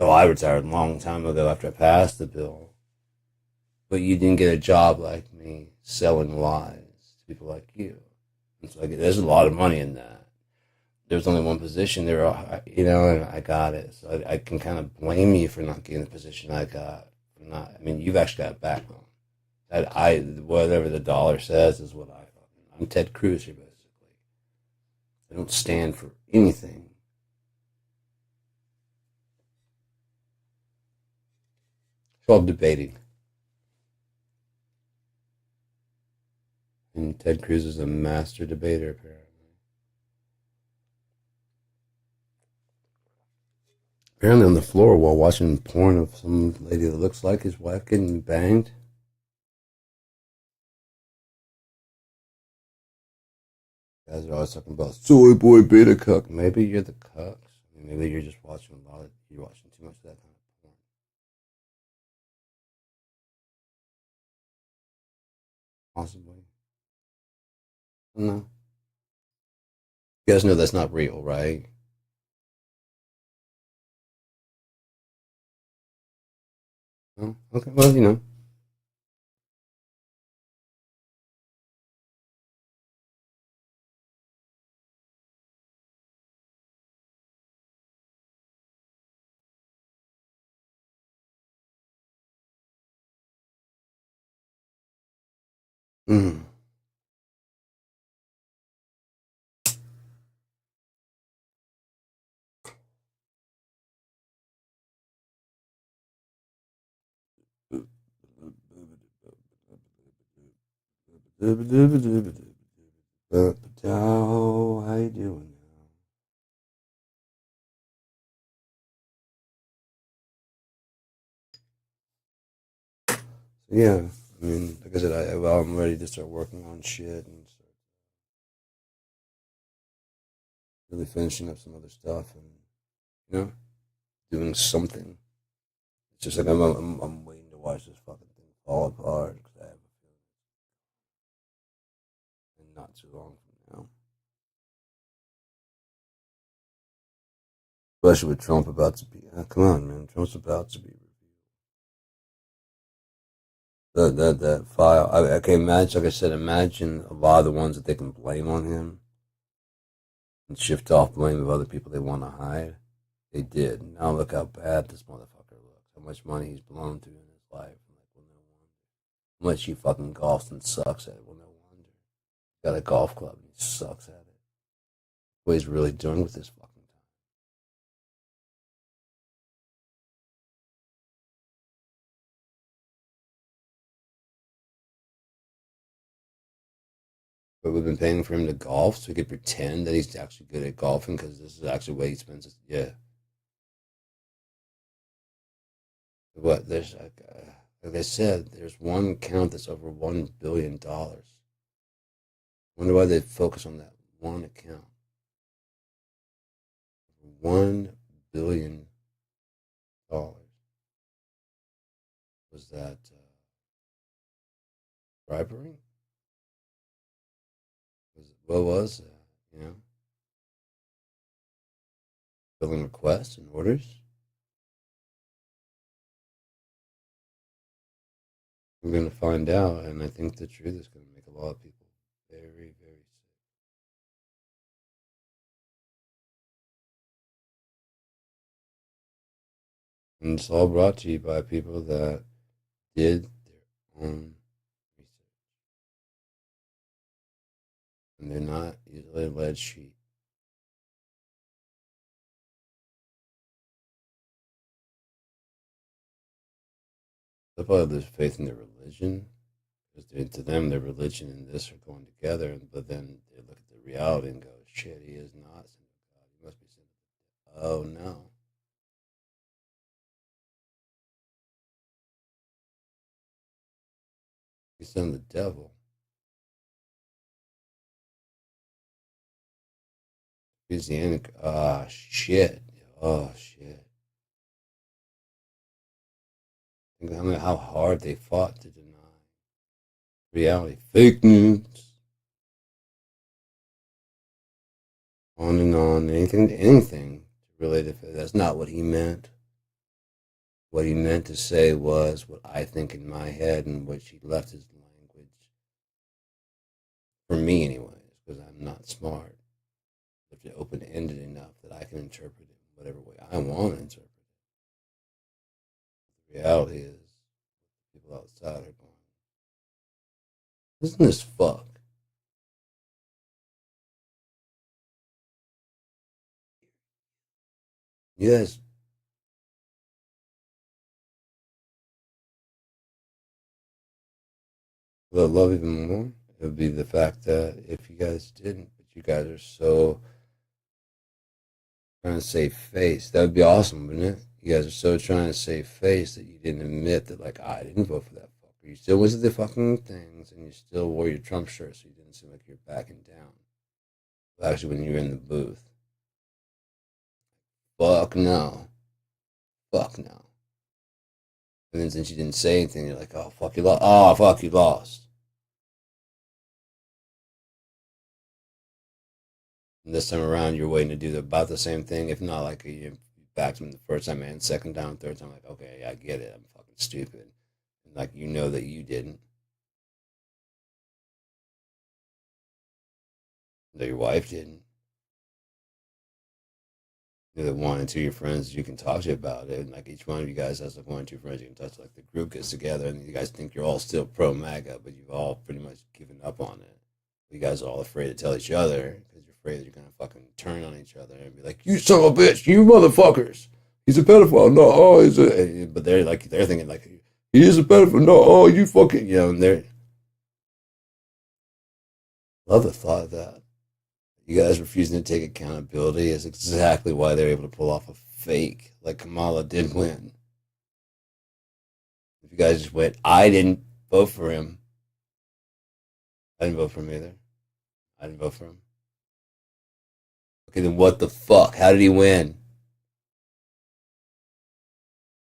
Oh, I retired a long time ago after I passed the bill. But you didn't get a job like me selling lies to people like you. And so there's a lot of money in that. There's only one position there, and I got it. So I can kind of blame you for not getting the position I got. For not, I mean, you've actually got a backbone. That whatever the dollar says is what I. I'm Ted Cruz here, basically. I don't stand for anything. It's called debating. And Ted Cruz is a master debater, apparently. Apparently on the floor while watching porn of some lady that looks like his wife getting banged. Guys are always talking about soy boy beta cuck. Maybe you're the cucks. I mean, maybe you're just watching a lot of, you're watching too much of that kind of porn. Possibly. No. You guys know that's not real, right? No? Okay, well, Mm. How you doing now? So yeah, I mean, like I said, I'm ready to start working on shit and start really finishing up some other stuff and you know doing something. It's just like I'm waiting to watch this fucking thing fall apart because I have a feeling in not too long from now. Especially with Trump about to be. Come on, man, Trump's about to be that file. I can imagine, like I said, imagine a lot of the ones that they can blame on him and shift off blame of other people they want to hide. They did. Now look how bad this motherfucker looks. How much money he's blown through in his life. Like, well, no wonder. How much he fucking golfs and sucks at it. Well, no wonder. He's got a golf club and he sucks at it. What he's really doing with this fucking time. But we've been paying for him to golf so he could pretend that he's actually good at golfing because this is actually what he spends his. Yeah. What? Like I said, there's one account that's over $1 billion. Wonder why they focus on that one account. $1 billion. Was that bribery? What was filling requests and orders? We're going to find out, and I think the truth is going to make a lot of people very, very sick. And it's all brought to you by people that did their own research, and they're not easily led sheep. They probably lose faith in their religion because to them, their religion and this are going together. But then they look at the reality and go, "Shit, he is not sent of God. He must be sent of God." Oh no, he's sent the devil. He's the ah shit. Oh shit. Think how hard they fought to deny. reality. Fake news. On and on. Anything related to that's not what he meant. What he meant to say was what I think in my head, in which he left his language, for me anyways, because I'm not smart, left it open ended enough that I can interpret it in whatever way I want to interpret it. The reality is, people outside are going, isn't this fuck? Yes. What I love even more, it would be the fact that if you guys didn't, but you guys are so trying to save face, that would be awesome, wouldn't it? You guys are so trying to save face that you didn't admit that, like, I didn't vote for that fucker. You still went to the fucking things and you still wore your Trump shirt so you didn't seem like you're backing down. Well, actually, when you were in the booth, fuck no. Fuck no. And then since you didn't say anything, you're like, oh, fuck, you lost. Oh, fuck, you lost. And this time around, you're waiting to do about the same thing. If not, like you backed him the first time and second time, third time, like, okay, I get it. I'm fucking stupid. And like, you know that you didn't. That your wife didn't. You're the one and two of your friends you can talk to about it. And like each one of you guys has like one or two friends you can talk to. Like the group gets together and you guys think you're all still pro MAGA, but you've all pretty much given up on it. You guys are all afraid to tell each other because you're afraid that you're gonna fucking turn on each other and be like, "You son of a bitch, you motherfuckers! He's a pedophile." No, oh, he's a. But they're thinking like, "He is a pedophile." No, oh, you fucking, and they're love the thought of that. You guys refusing to take accountability is exactly why they're able to pull off a fake like Kamala did win. If you guys just went, I didn't vote for him. I didn't vote for him either. I didn't vote for him. Okay, then what the fuck? How did he win?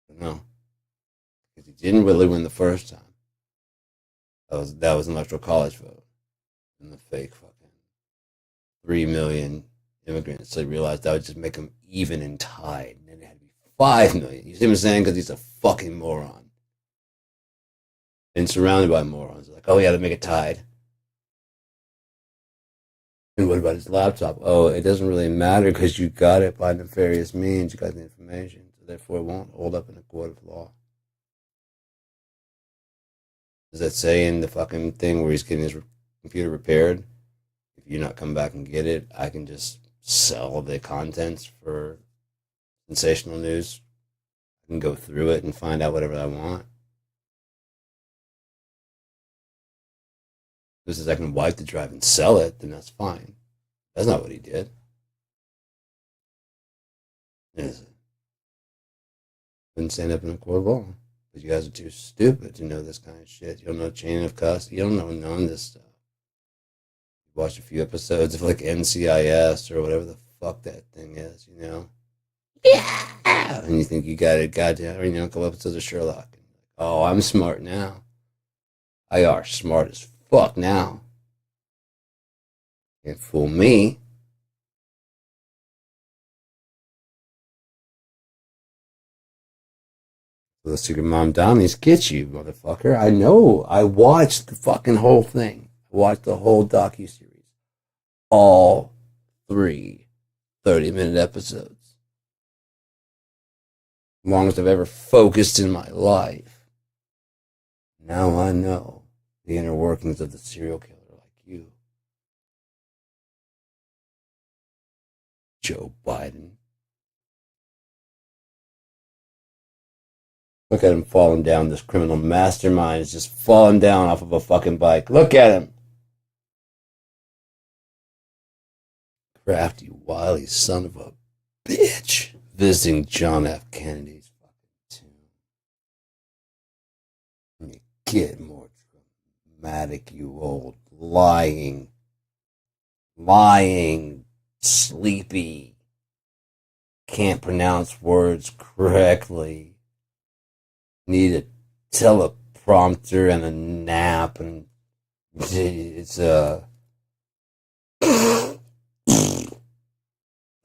No, because he didn't really win the first time. That was an electoral college vote, and the fake fucking 3 million immigrants. So he realized that would just make him even and tied, and then it had to be 5 million. You see what I'm saying? Because he's a fucking moron and surrounded by morons. Like, oh yeah, to make it tied. And what about his laptop? Oh, it doesn't really matter because you got it by nefarious means. You got the information, so therefore it won't hold up in a court of law. Does that say in the fucking thing where he's getting his computer repaired? If you not come back and get it, I can just sell the contents for sensational news. I can go through it and find out whatever I want. This is I can wipe the drive and sell it, then that's fine. That's not what he did. Is it? Couldn't stand up in a court of law. But you guys are too stupid to know this kind of shit. You don't know chain of custody. You don't know none of this stuff. You watch a few episodes of like NCIS or whatever the fuck that thing is. Yeah! And you think you got it goddamn, or a couple episodes of Sherlock. Oh, I'm smart now. I are smart as fuck now. Can't fool me. The Secret Mom Donnies get you, motherfucker. I know. I watched the fucking whole thing. I watched the whole docuseries. All three 30-minute episodes. Longest I've ever focused in my life. Now I know the inner workings of the serial killer like you. Joe Biden. Look at him falling down. This criminal mastermind is just falling down off of a fucking bike. Look at him. Crafty, wily son of a bitch. Visiting John F. Kennedy's fucking tomb. Let me get more dramatic, you old lying, sleepy, can't pronounce words correctly, need a teleprompter and a nap and It's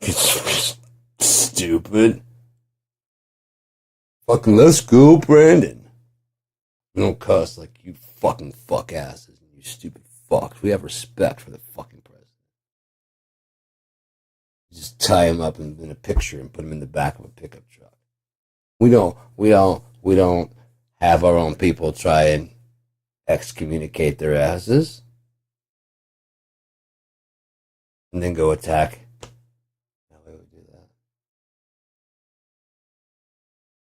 it's stupid. Fucking let's go, Brandon. We don't cuss like you fucking fuck asses and you stupid fucks. We have respect for the fucking president. Just tie him up in a picture and put him in the back of a pickup truck. We don't have our own people try and excommunicate their asses and then go attack. No way would do that.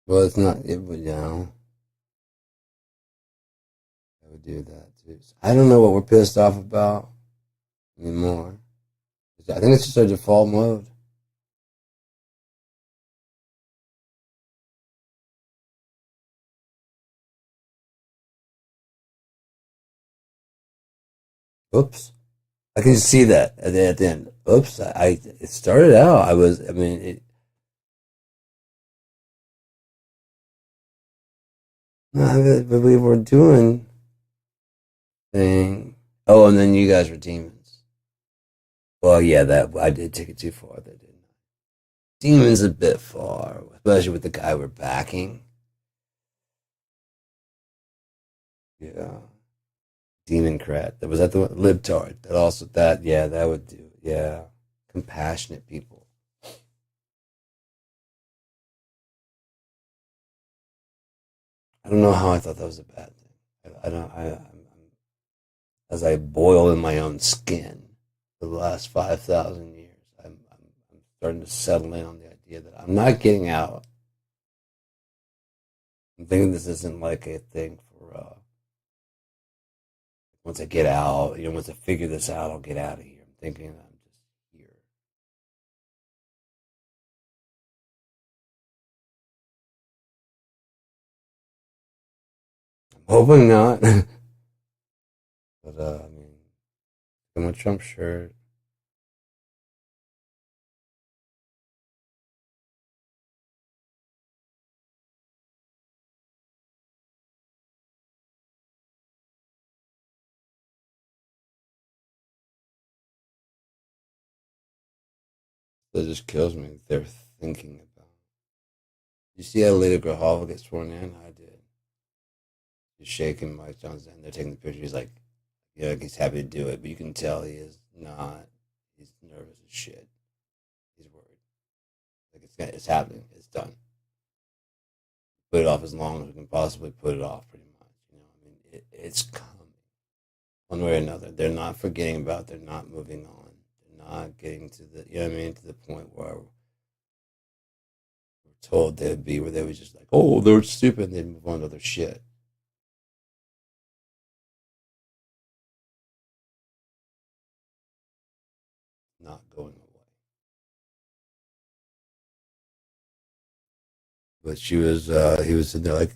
Well, it's not. It would, I would do that too. I don't know what we're pissed off about anymore. I think it's just our default mode. Oops. I can see that at the end. Oops. It started out. I mean, no, but we were doing thing. Oh, and then you guys were demons. Well, yeah, that I did take it too far. That didn't. Demons a bit far, especially with the guy we're backing. Yeah. Democrat. Was that the one? Libtard. That also that yeah, that would do. Yeah. Compassionate people. I don't know how I thought that was a bad thing. I don't as I boil in my own skin for the last 5,000 years, I'm starting to settle in on the idea that I'm not getting out. I'm thinking this isn't like a thing for once I get out, once I figure this out, I'll get out of here. I'm thinking I'm just here. I'm hoping not. But, I mean, I'm a Trump shirt. That just kills me. They're thinking about. You see how Lita Grahova gets sworn in? I did. He's shaking Mike Johnson. They're taking the picture. He's like, yeah, he's happy to do it, but you can tell he is not. He's nervous as shit. He's worried. Like it's happening. It's done. Put it off as long as we can possibly put it off. Pretty much. I mean, it's coming one way or another. They're not forgetting about. They're not moving on. They're not getting to the. You know what I mean? To the point where we're told they'd be, where they was just like, oh, they're stupid. And they'd move on to other shit. Not going away. But he was sitting there like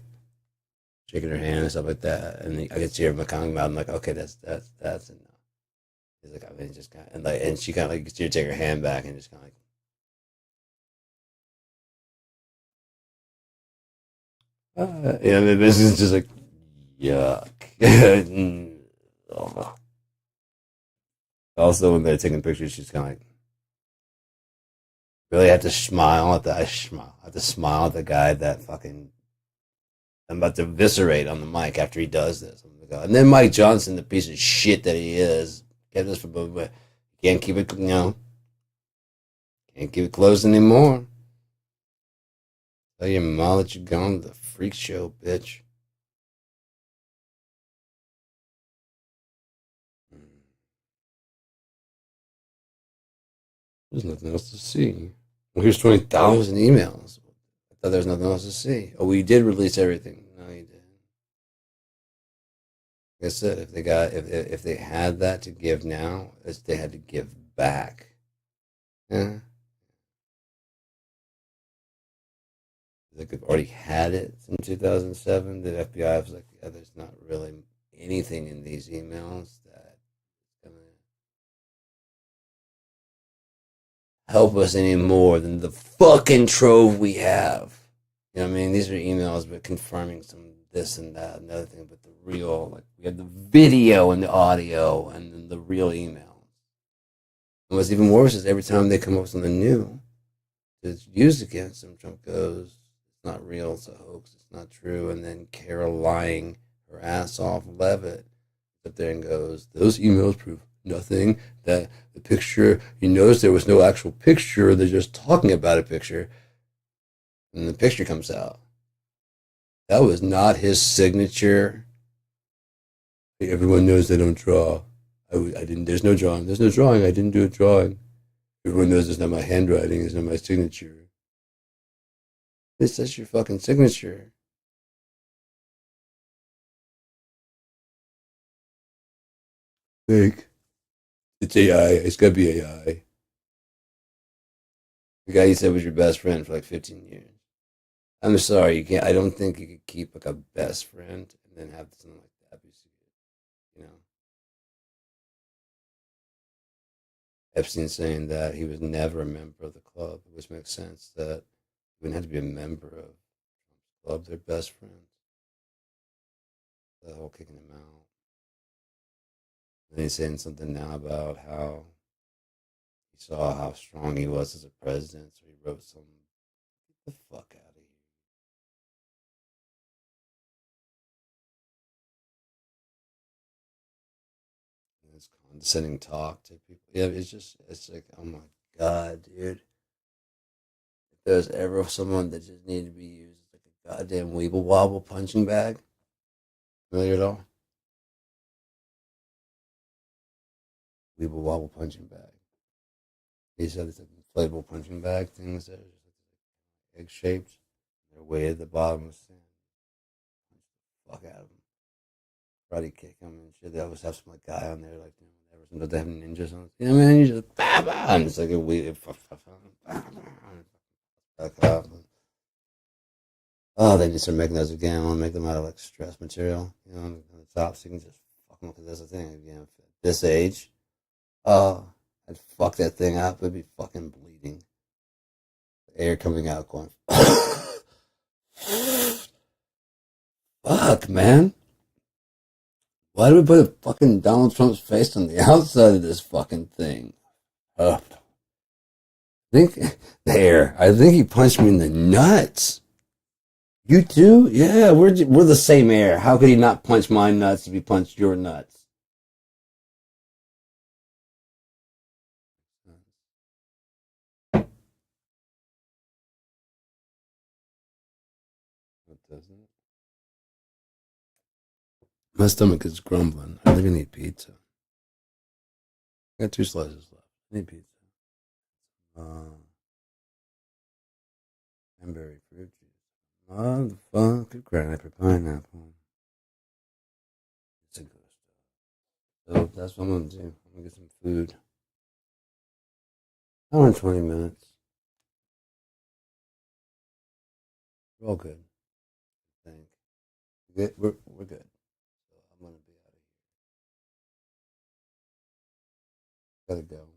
shaking her hand and stuff like that, and I could see her coming out. I'm like, okay, that's enough. He's like, I mean, just kind of, and she kind of like, you see her take her hand back and just kind of like, yeah, this is just like, yuck. Also, when they're taking pictures, she's kind of like, really have to smile at the, I smile, I have to smile at the guy that fucking I'm about to eviscerate on the mic after he does this. And then Mike Johnson, the piece of shit that he is, get this from can't keep it, can't keep it closed anymore. Tell your mom that you're gone to the freak show, bitch. There's nothing else to see. Well, here's 20,000 emails. I thought there was nothing else to see. Oh, we did release everything. No, you didn't. Like I said, if they had that to give now, they had to give back. Yeah, they've already had it in 2007. The FBI was like, yeah, there's not really anything in these emails that gonna help us any more than the fucking trove we have. You know what I mean? These are emails, but confirming some this and that and the other thing, but the real, like, we had the video and the audio and then the real emails. And what's even worse is every time they come up with something new that's used against them, Trump goes, it's not real, it's a hoax, it's not true. And then Carol lying her ass off, Levitt, up there and goes, those emails prove nothing. That the picture, you notice there was no actual picture, they're just talking about a picture. And the picture comes out. That was not his signature. Everyone knows I don't draw. I didn't. There's no drawing. There's no drawing. I didn't do a drawing. Everyone knows it's not my handwriting. It's not my signature. That's your fucking signature. Fake. It's AI. It's gotta be AI. The guy you said was your best friend for like 15 years. I'm sorry, you can't. I don't think you could keep like a best friend and then have something like that be you know. Epstein saying that he was never a member of the club, which makes sense that you wouldn't have to be a member of Trump's club. They're best friends. The whole kicking him out. And he's saying something now about how he saw how strong he was as a president, so he wrote some. Get the fuck out of here. And this condescending talk to people. Yeah, it's like, oh my god, dude. If there's ever someone that just needed to be used as like a goddamn weeble wobble punching bag, familiar at all? Weeble wobble punching bag. These are these like inflatable punching bag things that are just like egg shaped. They're way at the bottom of the sand. Fuck out of them. Karate kick them and shit. They always have some like guy on there like whatever. Sometimes they have ninjas on. You know what I mean? You just bah, bah, and it's like a weird. Back up. Oh, they need to start making those again. I want to make them out of like stress material, you know, on the top, so you can just fuck them. Because that's the thing. Again, at this age, oh, I'd fuck that thing up. It'd be fucking bleeding. The air coming out, going. Fuck, man. Why do we put a fucking Donald Trump's face on the outside of this fucking thing? I think there. I think he punched me in the nuts. You too? Yeah, we're the same air. How could he not punch my nuts if he punched your nuts? What doesn't it? My stomach is grumbling. I think I need pizza. I got two slices left. I need pizza. Cranberry fruit juice. Motherfucker, grapefruit pineapple. It's a good stuff. So that's what I'm gonna do. I'm gonna get some food. Hour and 20 minutes. We're all good. I think. We're good. So I'm gonna be out of here. Gotta go.